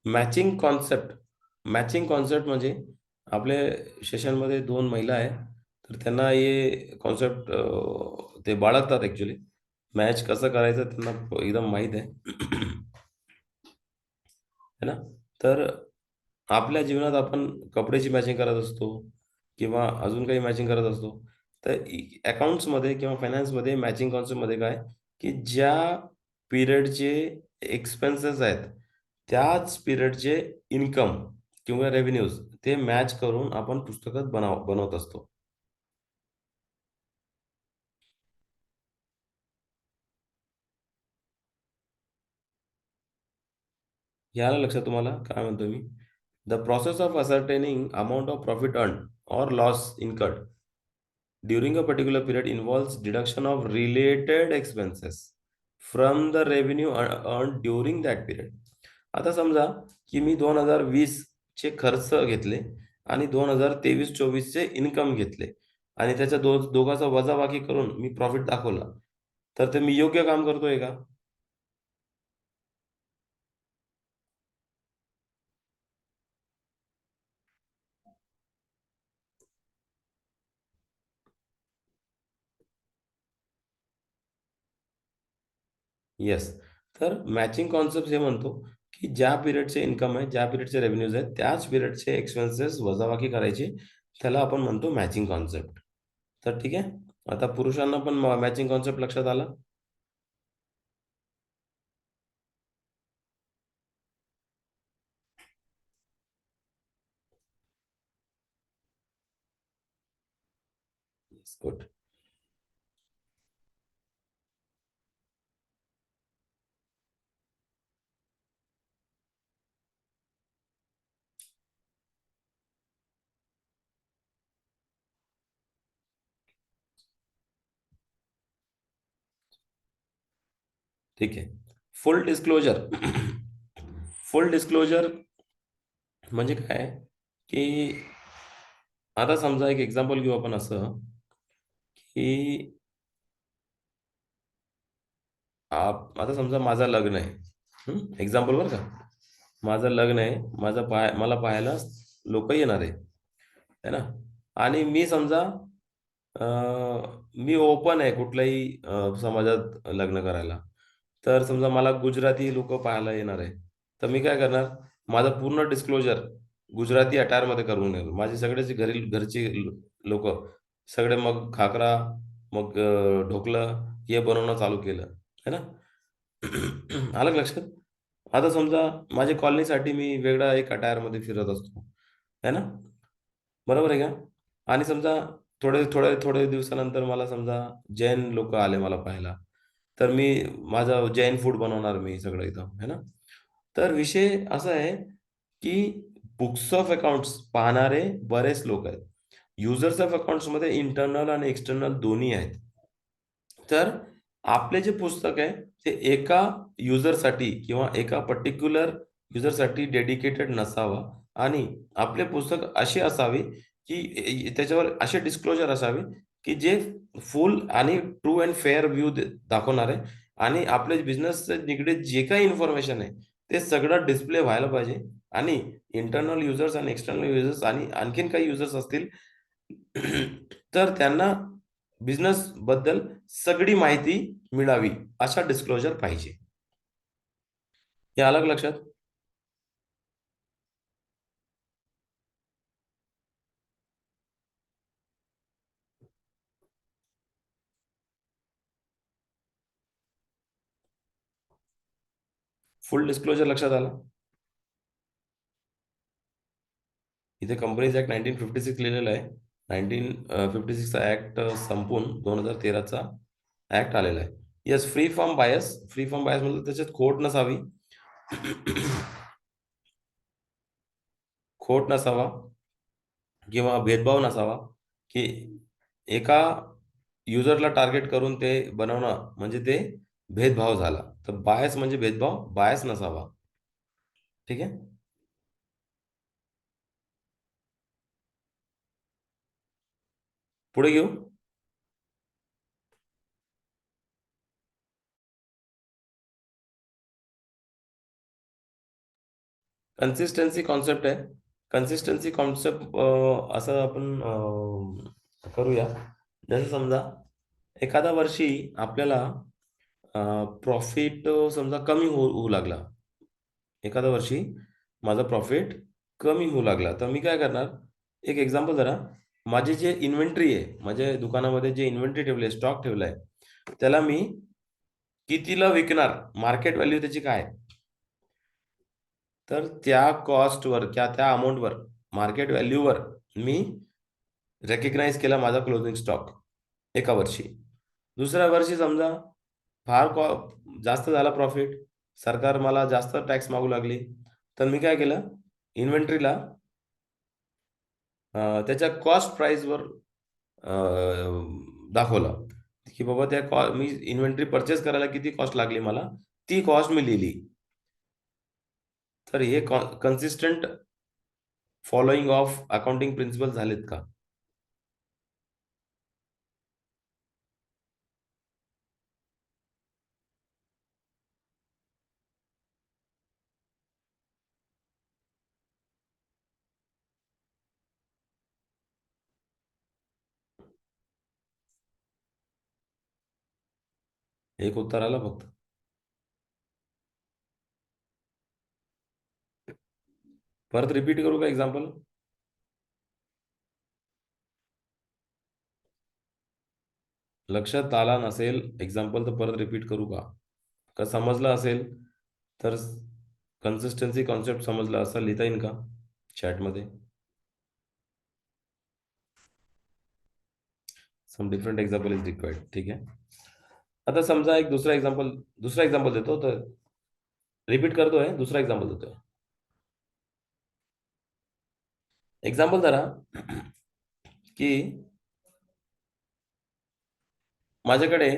Matching concept. मॅचिंग कॉन्सेप्ट म्हणजे आपल्या सेशनमध्ये 2 महिला आहे. तर त्यांना हे कॉन्सेप्ट ते बाळगतात ॲक्चुअली. मॅच कसं करायचं त्यांना एकदम माहीत आहे. है ना? तर आपल्या जीवनात आपण कपड्याची मॅचिंग करत असतो किंवा अजून काही मॅचिंग करत असतो. तर अकाउंट्समध्ये किंवा फायनान्समध्ये मॅचिंग कॉन्सेप्टमध्ये काय, की ज्या पिरियडचे एक्सपेन्सेस आहेत, त्याच पिरियडचे इन्कम किंवा रेव्हेन्यूज ते मॅच करून आपण पुस्तकात बनवत असतो. याला लक्षात तुम्हाला काय म्हणतो मी? The process of ascertaining amount of profit earned or loss incurred during a particular period involves deduction of related expenses from the revenue earned during that period. आता समजा की मी 2020 चे खर्च घेतले आणि 2023-24 चे इन्कम घेतले आणि त्याच्या दोघाचा वजाबाकी करून मी प्रॉफिट दाखवला. तर ते मी योग्य काम करतोय का? येस. तर मॅचिंग कॉन्सेप्ट हे म्हणतो, की ज्या पिरियडचे इन्कम आहे, ज्या पिरियडचे रेव्हेन्यूज आहेत, त्याच पिरियडचे एक्सपेन्सेस वजाबाकी करायची. त्याला आपण म्हणतो मॅचिंग कॉन्सेप्ट. तर ठीक आहे. आता पुरुषांना पण मॅचिंग कॉन्सेप्ट लक्षात आला? Yes, good. ठीक आहे. फुल डिस्क्लोजर. फुल डिस्क्लोजर म्हणजे काय की आता समजा एक एक्झाम्पल घेऊ आपण असं की आता समजा माझं लग्न आहे. एक्झाम्पल बरं का. माझं लग्न आहे. मला पाहायला लोक येणार आहे ना. आणि मी समजा मी ओपन आहे कुठल्याही समाजात लग्न करायला. तर समजा मला गुजराती लोक पाहायला येणार आहे. तर मी काय करणार, माझं पूर्ण डिस्क्लोजर गुजराती अटायरमध्ये करून येणार. माझे सगळेच घरची लोक सगळे मग खाकरा, मग ढोकलं हे बनवणं चालू केलं है ना. आलं का लक्षात. आता समजा माझ्या कॉलनीसाठी मी वेगळा एक अटायरमध्ये फिरत असतो है ना. बरोबर आहे का. आणि समजा थोडे थोडे थोडे दिवसानंतर मला समजा जैन लोक आले मला पाहायला. तर मी माझं जैन फूड बनवणार मी सगळं इथं है ना. तर विषय असा आहे की बुक्स ऑफ अकाउंट्स पाहणारे बरेच लोक आहेत. युजर्स ऑफ अकाउंट्स मध्ये इंटरनल आणि एक्सटर्नल दोन्ही आहेत. तर आपले जे पुस्तक आहे ते एका युजरसाठी किंवा एका पर्टिक्युलर युजरसाठी डेडिकेटेड नसावा. आणि आपले पुस्तक असे असावे की त्याच्यावर असे डिस्क्लोजर असावे की जे फुल आणि ट्रू अँड फेअर व्ह्यू दाखवणार आहे. आणि आपले बिझनेस निगडीत जे काही इन्फॉर्मेशन आहे ते सगळं डिस्प्ले व्हायला पाहिजे. आणि इंटरनल युजर्स आणि एक्सटर्नल युजर्स आणि आणखीन काही युजर्स असतील तर त्यांना बिझनेस बद्दल सगळी माहिती मिळावी अशा डिस्क्लोजर पाहिजे. हे आलं का लक्षात. फुल डिस्क्लोजर लक्षात आलं. इथे कंपनीज ऍक्ट 1956 लिहिलेलं आहे. 1956 ऍक्ट संपून 2013 ऍक्ट आलेला आहे. Yes, free from bias. Free from bias म्हणजे त्याच्यात खोट नसावी. खोट नसावा किंवा भेदभाव नसावा की एका युजरला टार्गेट करून ते बनवणं म्हणजे ते भेदभाव झाला. तर बायस म्हणजे भेदभाव, बायस नसावा. ठीक आहे. पुढे घेऊ. कन्सिस्टन्सी कॉन्सेप्ट आहे. कन्सिस्टन्सी कॉन्सेप्ट असं आपण करूया. जसं समजा एखाद्या वर्षी आपल्याला प्रॉफिट समजा कमी होऊ लागला. एखाद्या वर्षी माझा प्रॉफिट कमी होऊ लागला तर मी काय करणार. एक एक्झाम्पल जरा. माझी जे इन्व्हेंटरी आहे, माझ्या दुकानामध्ये जे इन्व्हेंटरी ठेवले आहे, स्टॉक ठेवलाय, त्याला मी कितीला विकणार, मार्केट व्हॅल्यू त्याची काय. तर त्या कॉस्टवर किंवा त्या अमाऊंटवर, मार्केट व्हॅल्यूवर मी रेकग्नाइज केला माझा क्लोजिंग स्टॉक एका वर्षी. दुसऱ्या वर्षी समजा फार जास्त झाला प्रॉफिट, सरकार मला जास्त टॅक्स मागू लागली. तर मी काय केलं, इन्व्हेंटरीला त्याच्या कॉस्ट प्राइसवर दाखवलं की बाबा मी इन्व्हेंटरी परचेस करायला किती कॉस्ट लागली मला, ती कॉस्ट मी लिहिली. तर हे consistent following of accounting principle झालेत का. एक उत्तर आलं फक्त. परत रिपीट करू का एक्झाम्पल. लक्षात आला नसेल एक्झाम्पल तर परत रिपीट करू का. का समजलं असेल तर कन्सिस्टन्सी कॉन्सेप्ट समजला असं लिहिता येईल का चॅटमध्ये. Some different example is required. ठीक आहे. आता समजा एक दुसरा एक्झाम्पल देतो. तर रिपीट करतोय, दुसरा एक्झाम्पल देतोय. एक्झाम्पल धरा की माझ्याकडे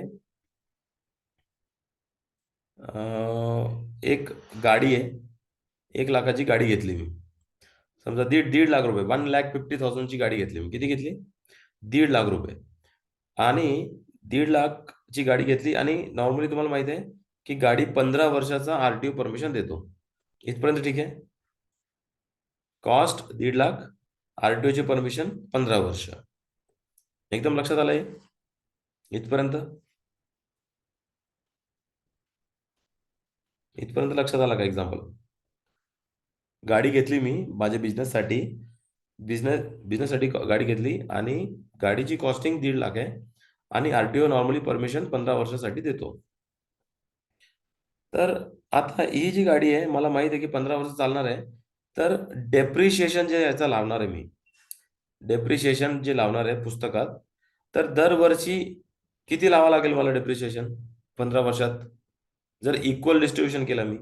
एक गाडी आहे. 1 लाखाची गाडी घेतली मी. समजा दीड दीड लाख रुपये, 1,50,000ची गाडी घेतली मी. किती घेतली? 1,50,000 रुपये. आणि 1,50,000ची गाडी घेतली आणि नॉर्मली तुम्हाला माहिती आहे की गाडी 15 वर्षाचा आरटीओ परमिशन देतो. इथपर्यंत ठीक आहे. कॉस्ट 1,50,000, आरटीओची परमिशन 15 वर्ष. एकदम लक्षात आलंय इथपर्यंत? इथपर्यंत लक्षात आला का एक्झाम्पल? गाडी घेतली मी माझ्या बिझनेससाठी. बिझनेससाठी गाडी घेतली आणि गाडीची कॉस्टिंग 1,50,000 आहे आणि आरटीओ नॉर्मली परमिशन 15 वर्षासाठी देतो. तर आता ही जी गाडी आहे मला माहिती आहे की 15 वर्ष चालणार आहे. तर डेप्रिशिएशन जे याचा लावणार आहे मी, डेप्रिशिएशन जे लावणार आहे पुस्तकात, तर दरवर्षी किती लावा लागेल मला डेप्रिशिएशन 15 वर्षात? जर इक्वल डिस्ट्रीब्युशन केलं मी,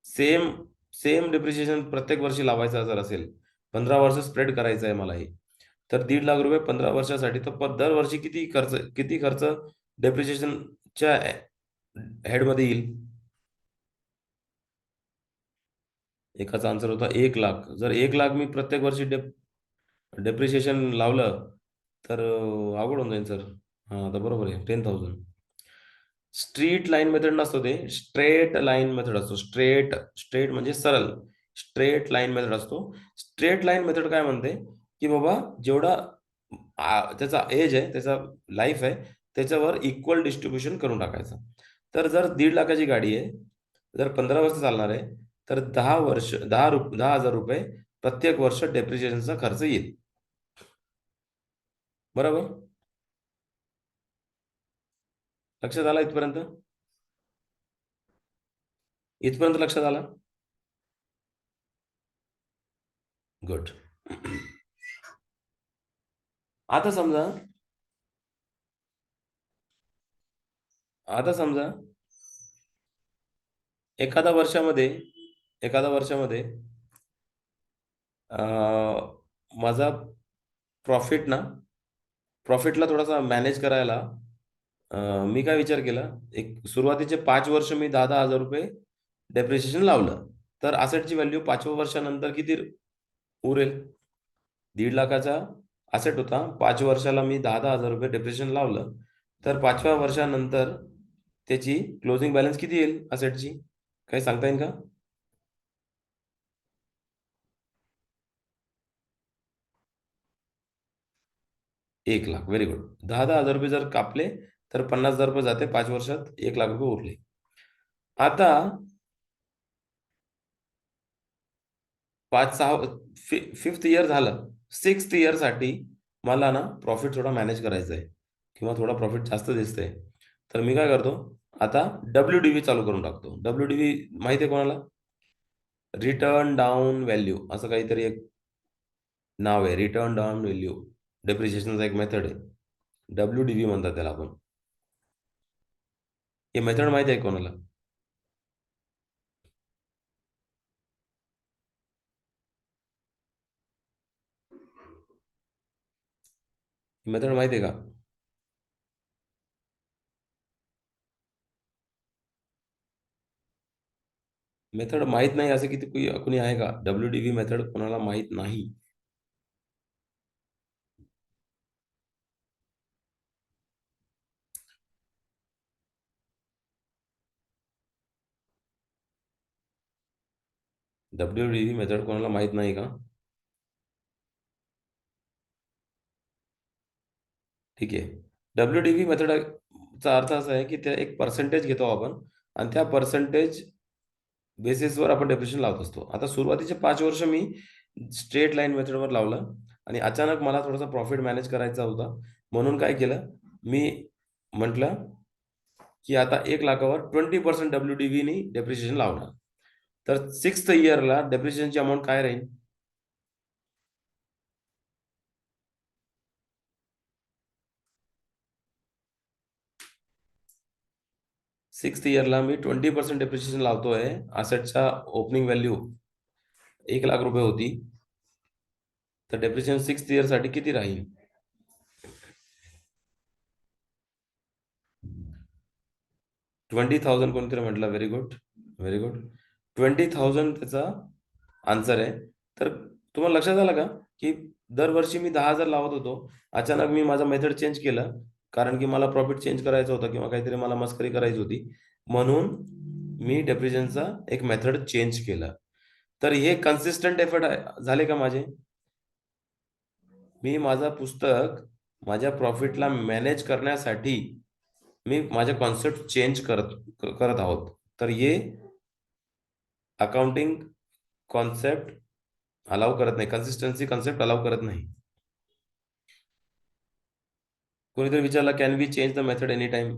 सेम सेम डेप्रिशिएशन प्रत्येक वर्षी लावायचा जर असेल, 15 वर्ष स्प्रेड करायचं आहे मला हे, तर 1,50,000 रुपये 15 वर्षासाठी. तर दरवर्षी किती खर्च डेप्रिशिएशनच्या हेडमध्ये येईल? एकाचा आन्सर होता 1,00,000. जर 1,00,000 मी प्रत्येक वर्षी डेप्रिशिएशन लावलं तर अवघड होऊन जाईल सर. हां, आता बरोबर आहे. 10,000. स्ट्रीट लाईन मेथड नसतो ते, स्ट्रेट लाईन मेथड असतो. स्ट्रेट स्ट्रेट म्हणजे सरळ. स्ट्रेट लाईन मेथड असतो. स्ट्रेट लाईन मेथड काय म्हणते, की बाबा जेवढा त्याचा एज आहे, त्याचा लाईफ आहे, त्याच्यावर इक्वल डिस्ट्रिब्युशन करून टाकायचं. तर जर 1,50,000ची गाडी आहे, जर 15 वर्ष चालणार आहे, तर 10,000 रुपये प्रत्येक वर्ष डेप्रिशिएशनचा खर्च येईल. बरोबर? लक्षात आला इथपर्यंत? इथपर्यंत लक्षात आला? गुड. आता समजा आता समजा एखाद्या वर्षामध्ये एखाद्या वर्षामध्ये माझा प्रॉफिट ना प्रॉफिटला थोडासा मॅनेज करायला मी काय विचार केला, एक सुरुवातीचे 5 वर्ष मी 10,000 रुपये डेप्रिसिएशन लावलं. तर असेटची व्हॅल्यू 5व्या वर्षानंतर किती उरेल? 1,50,000चा असेट होता. 5 वर्षाला मी 10,000 रुपये डेप्रिसिएशन लावलं. तर 5व्या वर्षानंतर त्याची क्लोजिंग बॅलन्स किती येईल असेटची? काही सांगता येईल का? 1,00,000. Very good. 10,000 रुपये जर कापले तर 50,000 रुपये जाते. 5 वर्षात 1,00,000 रुपये उरले. आता 5-6 फिफ्थ इयर झालं. 6th इयरसाठी मला ना प्रॉफिट थोडा मॅनेज करायचा आहे किंवा थोडा प्रॉफिट जास्त दिसतंय. तर मी काय करतो, आता डब्ल्यू-डी-व्ही चालू करून टाकतो. डब्ल्यू-डी-व्ही माहिती आहे कोणाला? रिटर्न डाउन व्हॅल्यू असं काहीतरी एक नाव आहे. रिटर्न डाउन व्हॅल्यू डेप्रिसिएशनचा एक मेथड आहे. डब्ल्यू-डी-व्ही म्हणतात त्याला आपण. हे मेथड माहिती आहे कोणाला? मेथड माहिती आहे का? मेथड माहित नाही असं किती कुणी आहे का? डब्ल्यू-डी-व्ही मेथड कोणाला माहित नाही? डब्ल्यू-डी-व्ही मेथड कोणाला माहित नाही का? ठीक आहे. डब्ल्यू-डी-व्ही मेथडचा अर्थ असा आहे, की त्या एक पर्सेंटेज घेतो आपण आणि त्या पर्सेंटेज बेसिसवर आपण डेप्रिसिएशन लावत असतो. आता सुरुवातीचे 5 वर्ष मी स्ट्रेट लाईन मेथडवर लावलं आणि अचानक मला थोडासा प्रॉफिट मॅनेज करायचा होता. म्हणून काय केलं, मी म्हटलं, की आता 1,00,000वर 20% डब्ल्यू-डी-व्हीनी डेप्रिसिएशन लावणार. तर 6th इयरला डेप्रिसिएशनची अमाउंट काय राहील? 6th इयरला मी 20% डेप्रिसिएशन लावतोय. असेटचा ओपनिंग व्हॅल्यू 1,00,000 रुपये होती. तर डेप्रिसिएशन 6th इयरसाठी किती राहील? 20,000 कोणीतरी म्हटलं. Very good, very good. 20,000 त्याचा आन्सर आहे. तर तुम्हाला लक्षात आलं का की दरवर्षी मी 10,000 लावत होतो, अचानक मी माझा मेथड चेंज केलं, कारण की मला प्रॉफिट चेंज करायचं होतं किंवा काहीतरी मला मस्करी करायची होती, म्हणून मी डेप्रिसिएशनचा एक मेथड चेंज केलं. तर हे कन्सिस्टंट एफर्ट झाले का माझे? मी माझं पुस्तक माझ्या प्रॉफिटला मॅनेज करण्यासाठी मी माझे कॉन्सेप्ट चेंज करत आहोत. तर हे अकाउंटिंग कॉन्सेप्ट अलाउ करत नाही, कन्सिस्टन्सी कॉन्सेप्ट अलाउ करत नाही. कोणीतरी विचारलं, can we change the method any time?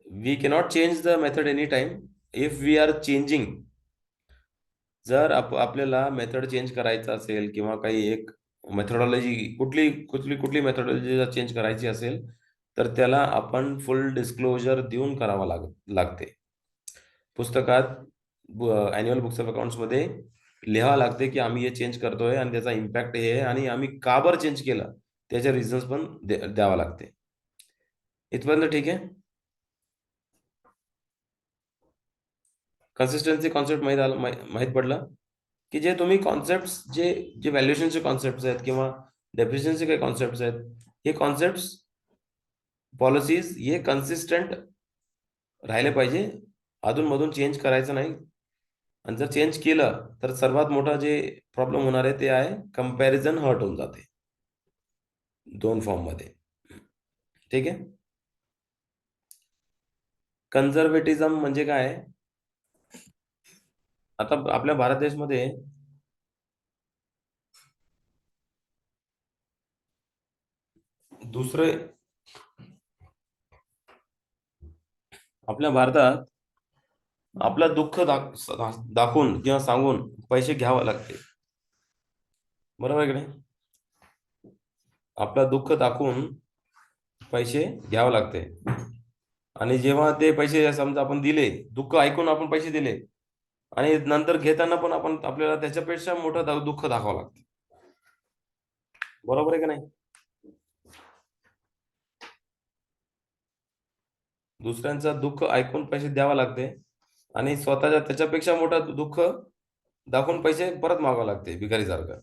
We cannot change the method any time if we are changing. जर आपल्याला मेथड चेंज करायचं असेल किंवा काही एक मेथडॉलॉजी कुठली कुठली कुठली मेथडॉलॉजी जर चेंज करायची असेल, तर त्याला आपण फुल डिस्क्लोजर देऊन करावं लागते. पुस्तकात अॅन्युअल बुक्स ऑफ अकाउंट्समध्ये लिहावं लागते की आम्ही हे चेंज करतोय आणि त्याचा इम्पॅक्ट हे आहे आणि आम्ही का बरं चेंज केलं त्याचे रिझन्स पण द्यावं लागते. इथपर्यंत ठीक आहे? कन्सिस्टन्सी कॉन्सेप्ट माहीत पडलं की जे तुम्ही कॉन्सेप्ट जे जे व्हॅल्युएशनचे कॉन्सेप्ट आहेत किंवा डेप्रिसिएशनचे काही कॉन्सेप्ट आहेत, हे कॉन्सेप्ट पॉलिसीज हे कन्सिस्टंट राहिले पाहिजे, अधूनमधून चेंज करायचं नाही. आणि जर चेंज केलं तर सर्वात मोठा जे प्रॉब्लेम होणार आहे ते आहे कंपॅरिझन हर्ट होऊन जाते दोन फॉर्म मध्ये. ठीक आहे? कन्झर्वेटिझम म्हणजे काय? आता आपल्या भारत देशमध्ये दुसरे आपल्या भारतात आपलं दुःख दाखवून किंवा सांगून पैसे घ्यावे लागते. बरोबर आहे की नाही? आपलं दुःख दाखवून पैसे घ्यावे लागते आणि जेव्हा ते पैसे समजा आपण दिले, दुःख ऐकून आपण पैसे दिले आणि नंतर घेताना पण आपल्याला त्याच्यापेक्षा मोठं दुःख दाखवावं लागतं. बरोबर आहे की नाही? दुसऱ्यांचं दुःख ऐकून पैसे द्यावे लागते आणि स्वतःच्या त्याच्यापेक्षा मोठं दुःख दाखवून पैसे परत मागावे लागते भिकारीसारखं.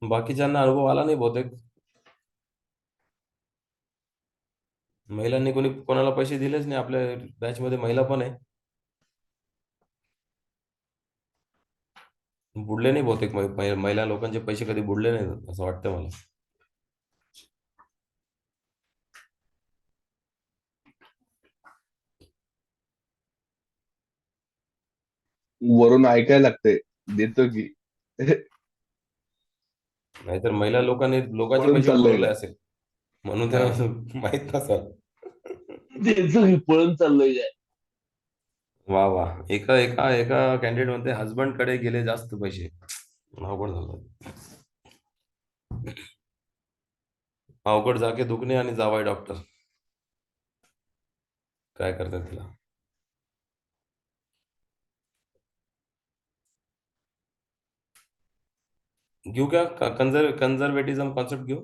बाकीच्यांना अनुभव आला नाही बहुतेक. महिलांनी कोणाला पैसे दिलेच नाही. आपल्या बॅच मध्ये महिला पण आहे. बुडले नाही बहुतेक महिला लोकांचे पैसे कधी बुडले नाही असं वाटतं मला. वरून ऐकायला लागते, देतो की. नाहीतर महिला लोकांचे पळून पैसे चाललोय उडवले काय? असेल म्हणून हा, त्यांना माहित नसेल. देतो की, पळून चाललोय काय? वा वा. एका एका एका कॅन्डिडेट मध्ये हस्बंड कडे गेले जास्त पैसे. अवघड झालं. अवघड जाके दुखणे आणि जावाय डॉक्टर. काय करतात तिला? घेऊ का कन्झर्वेटिझम कॉन्सेप्ट घेऊ?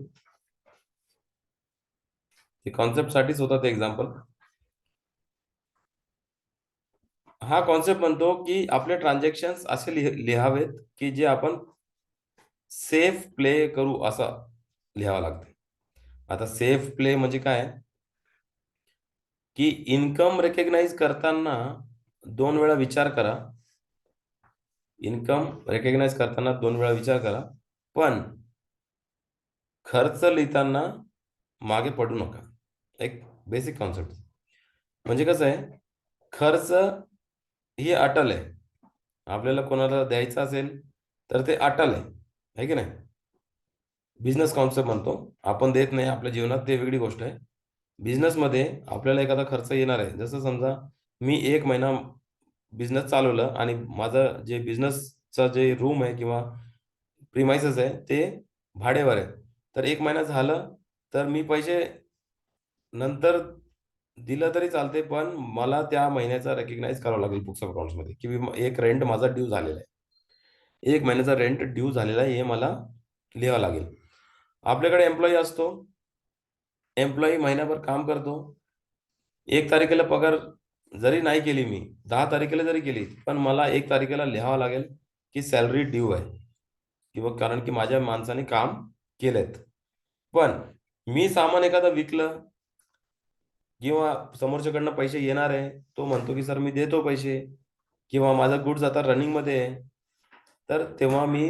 ते कॉन्सेप्ट साठीच होता ते एक्झाम्पल. हा कॉन्सेप्ट म्हणतो की आपले ट्रान्झॅक्शन असे लिहावेत की जे आपण सेफ प्ले करू असं लिहावं लागते. आता सेफ प्ले म्हणजे काय की इन्कम रेकग्नाइज करताना 2 वेळा विचार करा. इन्कम रेकग्नाइज करताना 2 वेळा विचार करा, पण खर्च लिहिताना मागे पडू नका. एक बेसिक कॉन्सेप्ट. म्हणजे कसं आहे, खर्च ही अटल आहे. आपल्याला कोणाला द्यायचं असेल तर ते अटल आहे की नाही? बिझनेस कॉन्सेप्ट म्हणतो. आपण देत नाही आपल्या जीवनात, ते वेगळी गोष्ट आहे. बिझनेसमध्ये आपल्याला एखादा खर्च येणार आहे. जसं समजा मी 1 महिना बिझनेस चालवलं आणि माझं जे बिझनेसचं जे रूम आहे किंवा प्रिमाइसेस आहे ते भाड्यावर आहे. तर 1 महिना झालं तर मी पैसे नंतर दिलं तरी चालते, पण मला त्या महिन्याचा रेकग्नाइज करावं लागेल बुक्स ऑफ अकाउंट्समध्ये की एक रेंट माझा ड्यू झालेला आहे. 1 महिन्याचा रेंट ड्यू झालेला आहे हे मला लिहावं लागेल. आपल्याकडे एम्प्लॉई असतो. एम्प्लॉई महिनाभर काम करतो. 1 तारखेला पगार जरी नाही केली मी, 10 तारखेला जरी केली, पण मला 1 तारखेला लिहावं लागेल की सॅलरी ड्यू आहे, किंवा कारण की माझ्या माणसाने काम केलेत. पण मी सामान एखादं विकलं किंवा समोरच्याकडनं पैसे येणार आहे, तो म्हणतो की सर मी देतो पैसे, किंवा माझा गुड्स आता रनिंग मध्ये आहे, तर तेव्हा मी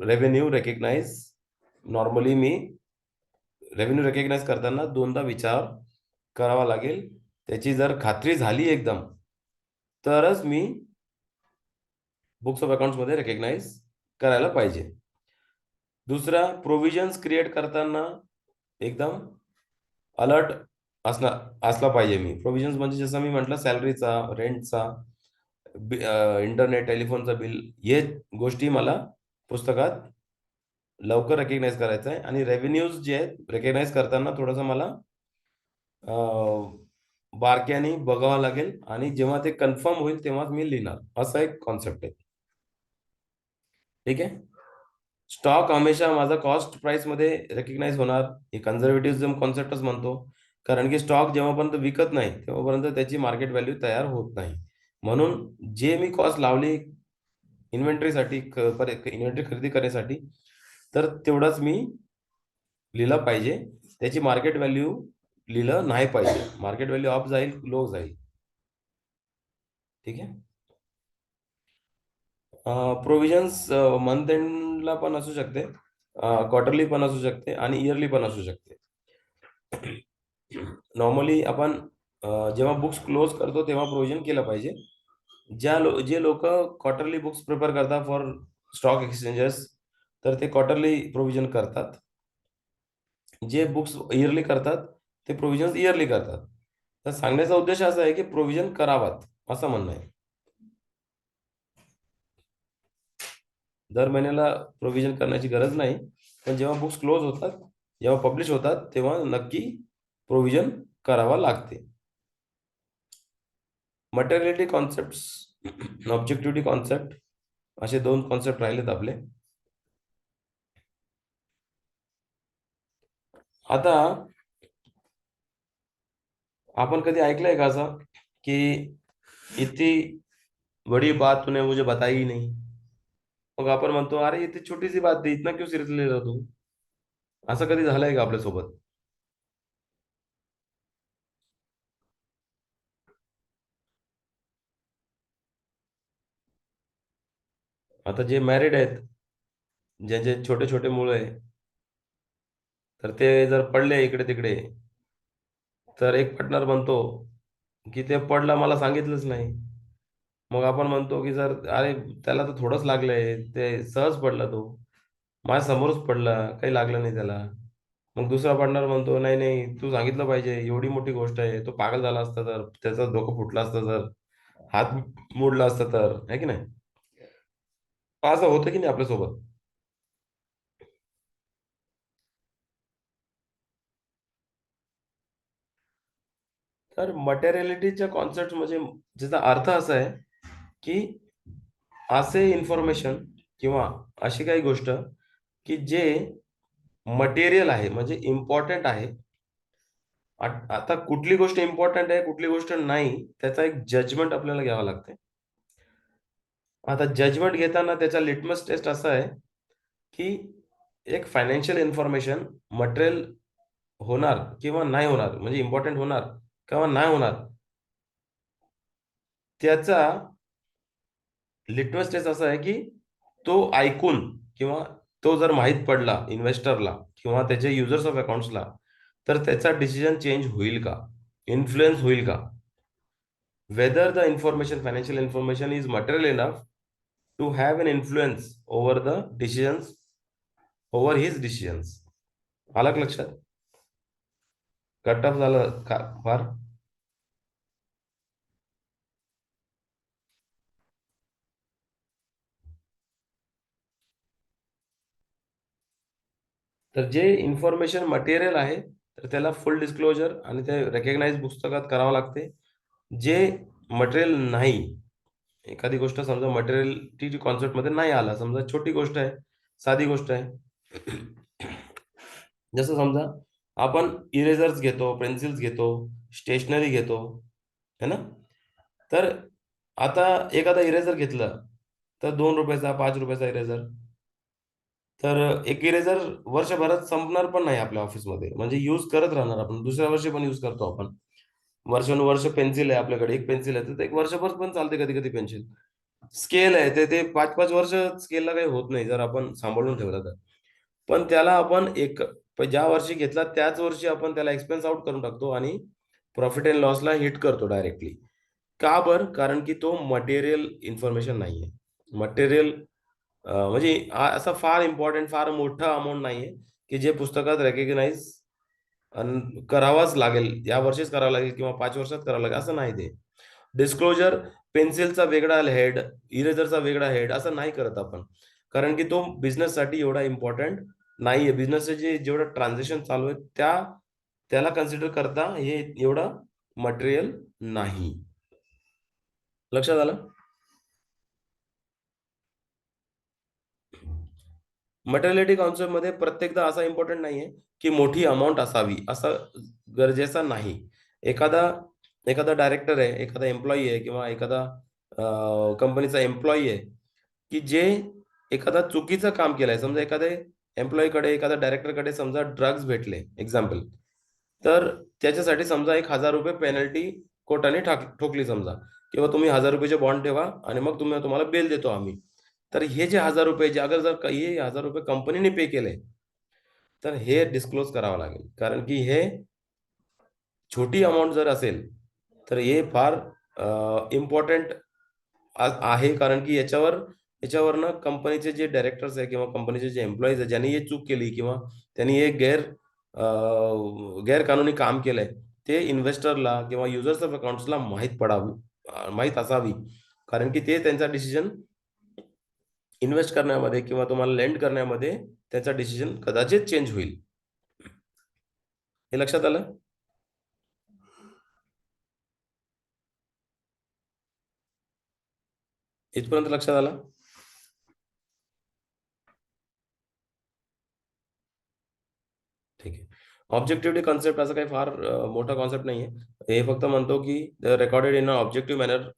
रेव्हेन्यू रेकग्नाइज नॉर्मली मी रेव्हेन्यू रेकग्नाइज करताना दोनदा विचार करावा लागेल. त्याची जर खात्री झाली एकदम, तरच मी बुक्स ऑफ अकाउंट्स मध्ये रेकग्नाइज करायला पाहिजे. दुसरा, प्रोव्हिजन्स क्रिएट करताना एकदम अलर्ट असला पाहिजे मी. प्रोव्हिजन्स म्हणजे जसं मी म्हटलं, सॅलरीचा, रेंटचा, इंटरनेट, टेलिफोनचा बिल, हे गोष्टी मला पुस्तकात लवकर रेकग्नाइज करायचं आहे. आणि रेव्हेन्यूज जे आहेत रेकग्नाइज करताना थोडंसं मला बारक्याने बघावं लागेल, आणि जेव्हा ते कन्फर्म होईल तेव्हाच मी लिहिणार, असा एक कॉन्सेप्ट आहे. ठीक आहे. स्टॉक हमेशा माझा कॉस्ट प्राइस मध्ये रेकग्नाइज होणार, हे कन्झर्वेटिव्हिझम कॉन्सेप्टच म्हणतो. कारण की स्टॉक जेव्हापर्यंत विकत नाही तेव्हापर्यंत त्याची मार्केट व्हॅल्यू तयार होत नाही. म्हणून जे मी कॉस्ट लावली इन्व्हेंटरीसाठी, इन्व्हेंटरी खरेदी करण्यासाठी, तर तेवढाच मी लिहिलं पाहिजे. त्याची मार्केट व्हॅल्यू लिहिलं नाही पाहिजे. मार्केट व्हॅल्यू अप जाईल, लो जाईल. ठीक आहे. प्रोव्हिजन्स मंथ एंडला पण असू शकते, क्वार्टरली पण असू शकते, आणि इयरली पण असू शकते. नॉर्मली आपण जेव्हा बुक्स क्लोज करतो तेव्हा प्रोव्हिजन केलं पाहिजे. जे लोक क्वार्टरली बुक्स प्रिपेअर करतात फॉर स्टॉक एक्सचेंजेस, तर ते क्वार्टरली प्रोव्हिजन करतात. जे बुक्स इयरली करतात ते प्रोव्हिजन इयरली करतात. तर सांगण्याचा उद्देश असा आहे की प्रोव्हिजन करावात, असं म्हणणं आहे. दर महिन्याला प्रोव्हिजन करण्याची गरज नाही, पण जेव्हा बुक्स क्लोज होतात, जेव्हा पब्लिश होतात, तेव्हा नक्की प्रोव्हिजन करावा लागते. मटेरियलिटी कॉन्सेप्ट, ऑब्जेक्टिव्हिटी कॉन्सेप्ट, असे 2 कॉन्सेप्ट राहिलेत आपले. आता आपण कधी ऐकलंय का असं की इतकी बड़ी बात तूने मुझे बताई ही नहीं? मग आपण म्हणतो, अरे इतनी छोटी सी बात थी, इतना क्यों सिरियस ले रहा तू? असं कधी झालंय का आपल्यासोबत? आता जे मॅरिड आहेत, ज्यांचे छोटे छोटे मुलं आहे, तर ते जर पडले इकडे तिकडे, तर एक पार्टनर म्हणतो की ते पडला, मला सांगितलंच नाही. मग आपण म्हणतो की जर, अरे त्याला तर थोडंच लागलंय, ते सहज पडला तो, माझ्या समोरच पडला, काही लागलं नाही त्याला. मग दुसरा पार्टनर म्हणतो, नाही नाही, तू सांगितलं पाहिजे, एवढी मोठी गोष्ट आहे, तो पागल झाला असता तर, त्याचं डोकं फुटलं असतं तर, हात मोडला असता तर, है की नाही? असं होतं की नाही आपल्यासोबत? तर मटेरियलिटीच्या कॉन्सेप्ट म्हणजे ज्याचा अर्थ असा आहे की असे इन्फॉर्मेशन किंवा अशी काही गोष्ट की जे मटेरियल आहे, म्हणजे इम्पॉर्टंट आहे. आता कुठली गोष्ट इम्पॉर्टंट आहे, कुठली गोष्ट नाही, त्याचा एक जजमेंट आपल्याला घ्यावा लागते. आता जजमेंट घेताना त्याचा लिटमस टेस्ट असा आहे की एक फायनान्शियल इन्फॉर्मेशन मटेरियल होणार किंवा नाही होणार, म्हणजे इम्पॉर्टंट होणार किंवा नाही होणार, त्याचा लिटमस टेस्ट असा आहे की तो ऐकून, किंवा तो जर माहीत पडला इन्व्हेस्टरला किंवा त्याच्या युजर्स ऑफ अकाउंट्सला, तर त्याचा डिसिजन चेंज होईल का, इन्फ्लुएन्स होईल का? Whether the information, financial information is material enough to have an influence over the decisions, over his decisions. आलं का लक्षात? कट ऑफ झालं का फार? तर जे इन्फॉर्मेशन मटेरियल आहे, तर त्याला फुल डिस्क्लोजर आणि ते रेकग्नाइज पुस्तकात करावं लागते. जे मटेरियल नाही, एखादी गोष्ट समजा मटेरियलिटी कॉन्सेप्ट मध्ये नाही आला, समजा छोटी गोष्ट आहे, साधी गोष्ट आहे, जसं समजा आपण इरेझर्स घेतो, पेन्सिल्स घेतो, स्टेशनरी घेतो, है ना? तर आता एखादा इरेजर घेतलं तर 2 रुपयाचा 5 रुपयाचा इरेजर, तर एक इरेजर वर्षभरात संपणार पण नाही आपल्या ऑफिसमध्ये, म्हणजे यूज करत राहणार आपण, दुसऱ्या वर्षी पण यूज करतो आपण. वर्षानुवर्ष पेन्सिल आहे आपल्याकडे, एक पेन्सिल आहे तर ते एक वर्षभर पण चालते कधी कधी पेन्सिल. स्केल आहे ते ते 5-5 वर्ष स्केलला काही होत नाही जर आपण सांभाळून ठेवलं तर. पण त्याला आपण ज्या वर्षी घेतला त्याच वर्षी आपण त्याला एक्सपेन्स आउट करून टाकतो आणि प्रॉफिट अँड लॉसला हिट करतो डायरेक्टली. का बरं? कारण की तो मटेरियल इन्फॉर्मेशन नाहीये. मटेरियल म्हणजे असा फार इम्पॉर्टंट, फार मोठा अमाउंट नाहीये, की जे पुस्तकात रेकग्नाइज करावाच लागेल, या वर्षीच करावं लागेल किंवा 5 वर्षात करावं लागेल असं नाही ते. डिस्क्लोजर पेन्सिलचा वेगळा हेड, इरेजरचा वेगळा हेड असं नाही करत आपण. कारण की तो बिझनेससाठी एवढा इम्पॉर्टंट नाहीये. बिझनेसचे जे जेवढं ट्रान्झॅक्शन चालू आहे त्याला कन्सिडर करता हे एवढं मटेरियल नाही. लक्षात आलं? मटेरियलिटी कॉन्सेप्टमध्ये प्रत्येकदा असा इम्पॉर्टंट नाहीये, की मोठी अमाउंट असावी, असं गरजेचं नाही. एखादा एखादा डायरेक्टर आहे, एखादा एम्प्लॉयी आहे किंवा एखादा कंपनीचा एम्प्लॉयी आहे, की जे एखादा चुकीचं काम केलंय. समजा एखाद्या एम्प्लॉयीकडे, एखाद्या डायरेक्टरकडे समजा ड्रग्ज भेटले एक्झाम्पल, तर त्याच्यासाठी समजा ₹1,000 पेनल्टी कोर्टाने ठोकली समजा, किंवा तुम्ही ₹1,000 बॉन्ड ठेवा आणि मग तुम्हाला बेल देतो आम्ही. तर हे जे ₹1,000 जे अगर जर हे ₹1,000 कंपनीने पे केले, तर हे डिस्क्लोज करावं लागेल. कारण की हे छोटी अमाउंट जर असेल, तर हे फार इम्पोर्टंट आहे. कारण की याच्यावरनं कंपनीचे जे डायरेक्टर्स आहे किंवा कंपनीचे जे एम्प्लॉईज आहेत, ज्यांनी हे चूक केली किंवा त्यांनी हे अ, गैरकानूनी काम केलंय, ते इन्व्हेस्टरला किंवा युजर्स ऑफ अकाउंट्सला माहीत असावी. कारण की ते त्यांचा डिसिजन इन्व्हेस्ट करण्यामध्ये किंवा तुम्हाला लेंड करण्यामध्ये त्याचा डिसिजन कदाचित चेंज होईल. हे लक्षात आलं? इथपर्यंत लक्षात आलं? ठीक आहे. ऑब्जेक्टिव्हिटी कन्सेप्ट असा काही फार मोठा कॉन्सेप्ट नाहीये. हे फक्त म्हणतो की recorded in a objective manner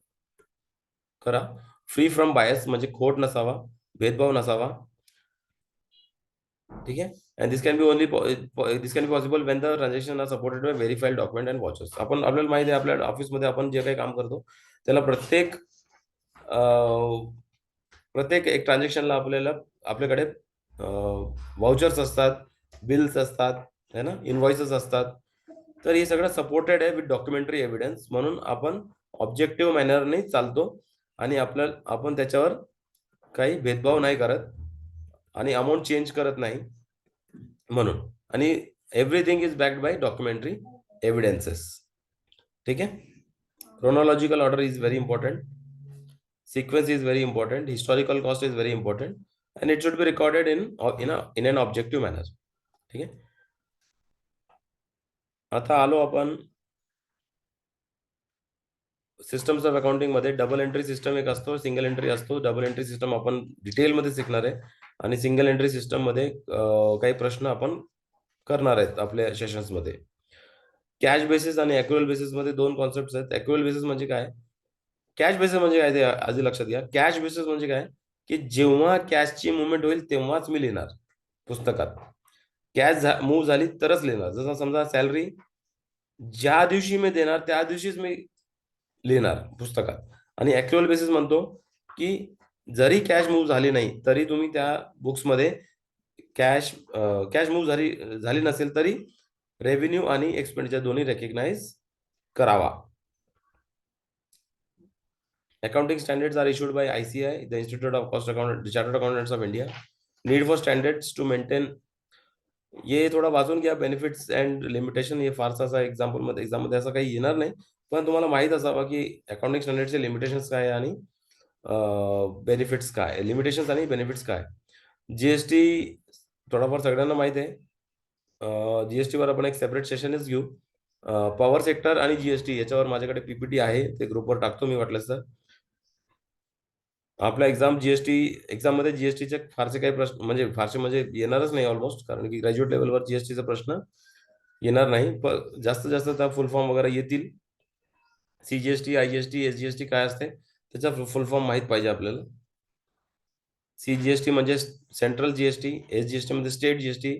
करा. फ्री फ्रॉम बायस, म्हणजे खोट नसावा, भेदभाव नसावा. ठीक आहे. And this can be possible when the transaction are supported by verified document and vouchers. आपल्याला माहिती आहे आपल्या ऑफिसमध्ये आपण जे काही काम करतो त्याला प्रत्येक एक ट्रान्झॅक्शनला आपल्याकडे वाउचर्स असतात, बिल्स असतात, है ना, इनव्हॉइसेस असतात. तर हे सगळं सपोर्टेड आहे विथ डॉक्युमेंटरी एव्हिडन्स, म्हणून आपण ऑब्जेक्टिव्ह मॅनरने चालतो आणि आपण त्याच्यावर काही भेदभाव नाही करत आणि अमाउंट चेंज करत नाही म्हणून. आणि everything is backed by documentary evidences. ठीक आहे. Chronological order is very important. Sequence is very important. Historical cost is very important, and it should be recorded in an objective manner. ठीक आहे. आता आलो आपण सिस्टम्स ऑफ अकाउंटिंग मध्ये. Double entry system एक असतो, सिंगल एंट्री असतो. Double entry system आपण डिटेलमध्ये शिकणार आहे आणि सिंगल एंट्री सिस्टम मध्ये काही प्रश्न आपण करणार आहेत आपल्या सेशन्स मध्ये. कॅश बेसिस आणि अॅक्युअल बेसिस मध्ये दोन कॉन्सेप्ट आहेत. अॅक्युअल बेसिस म्हणजे काय, कॅश बेसिस म्हणजे काय ते आधी लक्षात घ्या. कॅश बेसिस म्हणजे काय, की जेव्हा कॅशची मुवमेंट होईल तेव्हाच मी लिहिणार पुस्तकात. कॅश मूव्ह झाली तरच लिहिणार. जसं समजा सॅलरी ज्या दिवशी मी देणार त्या दिवशीच मी लिहिणार पुस्तकात. आणि ऍक्च्युअल बेसिस म्हणतो की जरी कॅश मूव्ह झाली नाही तरी तुम्ही त्या बुक्समध्ये कॅश कॅश मूव्ह झाली नसेल तरी रेव्हेन्यू आणि एक्सपेंडिचर दोन्ही रेकग्नाइज करावा. Accounting standards are issued by ICI, the Institute of Chartered Accountants of India. Need for standards to maintain. ये थोडा वाचून घ्या. बेनिफिट्स अँड लिमिटेशन हे फारसा असा एक्झाममध्ये असं काही येणार नाही, पण तुम्हाला माहित असावं की अकाउंटिंग स्टँडर्डचे लिमिटेशन्स काय आणि बेनिफिट्स काय, लिमिटेशन्स आणि बेनिफिट्स काय. जीएसटी थोडाफार सगळ्यांना माहित आहे. जीएसटी वर आपण एक सेपरेट सेशनच घेऊ. पॉवर सेक्टर आणि जीएसटी याच्यावर माझ्याकडे पीपीटी आहे, ते ग्रुपवर टाकतो मी वाटल्यास तर. आपल्या एक्झाममध्ये जीएसटीचे फारसे काही प्रश्न म्हणजे येणारच नाही ऑलमोस्ट, कारण की ग्रॅज्युएट लेवलवर जीएसटीचा प्रश्न येणार नाही. पण जास्तीत जास्त त्या फुल फॉर्म वगैरे येतील. CGST, IGST, SGST काय असते त्याचा फुल फॉर्म माहित पाहिजे आपल्याला. CGST म्हणजे सेंट्रल जीएसटी, SGST म्हणजे स्टेट जीएसटी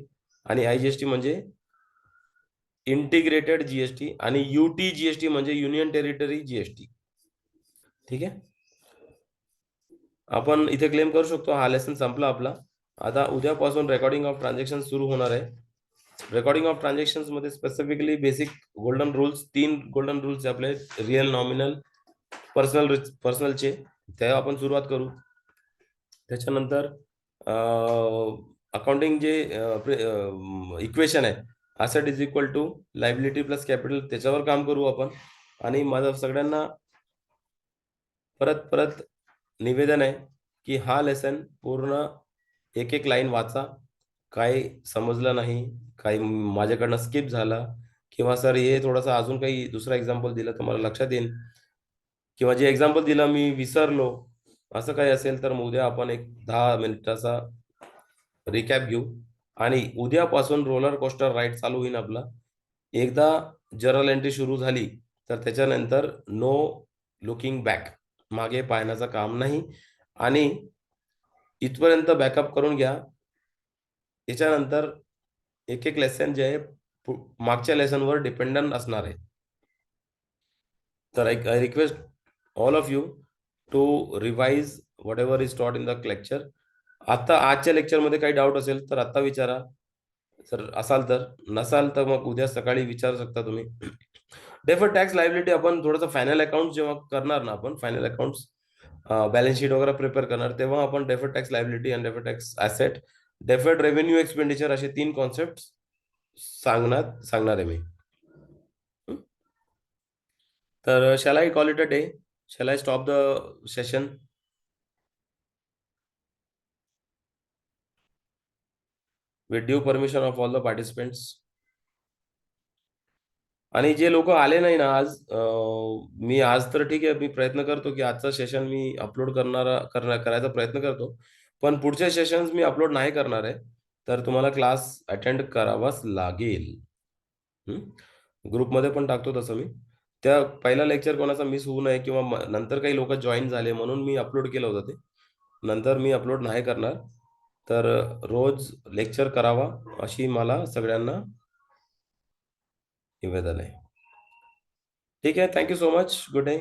आणि IGST म्हणजे इंटिग्रेटेड जीएसटी आणि UTGST म्हणजे युनियन टेरिटरी जीएसटी. ठीक आहे. आपण इथे क्लेम करू शकतो हा लेसन संपला आपला. आता उद्यापासून रेकॉर्डिंग ऑफ ट्रान्झॅक्शन सुरू होणार आहे. रेकॉर्डिंग ऑफ ट्रान्झॅक्शन्स मध्ये specifically basic golden rules, 3 golden rules आपले रिअल, नॉमिनल, पर्सनलचे, त्या आपण सुरुवात करू. त्याच्यानंतर अकाउंटिंग जे इक्वेशन आहे, asset is equal to liability plus capital, त्याच्यावर काम करू आपण. आणि माझं सगळ्यांना परत परत निवेदन आहे की हा लेसन पूर्ण एक एक लाईन वाचा. काही समजलं नाही, काही माझ्याकडनं स्किप झाला, किंवा सर हे थोडंसं अजून काही दुसरा एक्झाम्पल दिलं तर मला लक्षात येईल, किंवा जे एक्झाम्पल दिलं मी विसरलो, असं काही असेल तर मग उद्या आपण एक 10 मिनिटाचा रिकॅप घेऊ. आणि उद्यापासून रोलर कोस्टर राईड चालू होईल आपला. एकदा जर्नल एंट्री सुरू झाली तर त्याच्यानंतर नो लुकिंग बॅक, मागे पाहण्याचं काम नाही. आणि इथपर्यंत बॅकअप करून घ्या. याच्यानंतर एक एक लेसन जे आहे मागच्या लेसनवर डिपेंडंट असणार आहे. तर I request all of you to revise whatever is taught in the lecture. आता आजच्या लेक्चरमध्ये काही डाऊट असेल तर आता विचारा, सर असाल तर, नसाल तर मग उद्या सकाळी विचारू शकता तुम्ही. डेफर्ड टॅक्स लायबिलिटी आपण थोडंसं फायनल अकाउंट जेव्हा करणार ना, आपण फायनल अकाउंट्स बॅलन्स शीट वगैरे प्रिपेअर करणार, तेव्हा आपण डेफर्ड टॅक्स लायबिलिटी आणि deferred tax asset, deferred revenue expenditure असे 3 कॉन्सेप्ट सांगणार आहे मी. तर shall I call it a day? Shall I stop the session? With due permission of all the participants. आणि जे लोक आले नाही ना आज, मी आज तर ठीक आहे, मी प्रयत्न करतो की आजचं सेशन मी अपलोड करायचा प्रयत्न करतो. पण पुढचे सेशन्स मी अपलोड नाही करणार आहे, तर तुम्हाला क्लास अटेंड करावाच लागेल. ग्रुपमध्ये पण टाकतो तसं मी. त्या पहिला लेक्चर कोणाचा मिस होऊ नये, किंवा नंतर काही लोक जॉईन झाले म्हणून मी अपलोड केलं होतं ते. नंतर मी अपलोड नाही करणार. तर रोज लेक्चर करावा अशी मला सगळ्यांना निवेदन आहे. ठीक आहे. Thank you so much. Good day.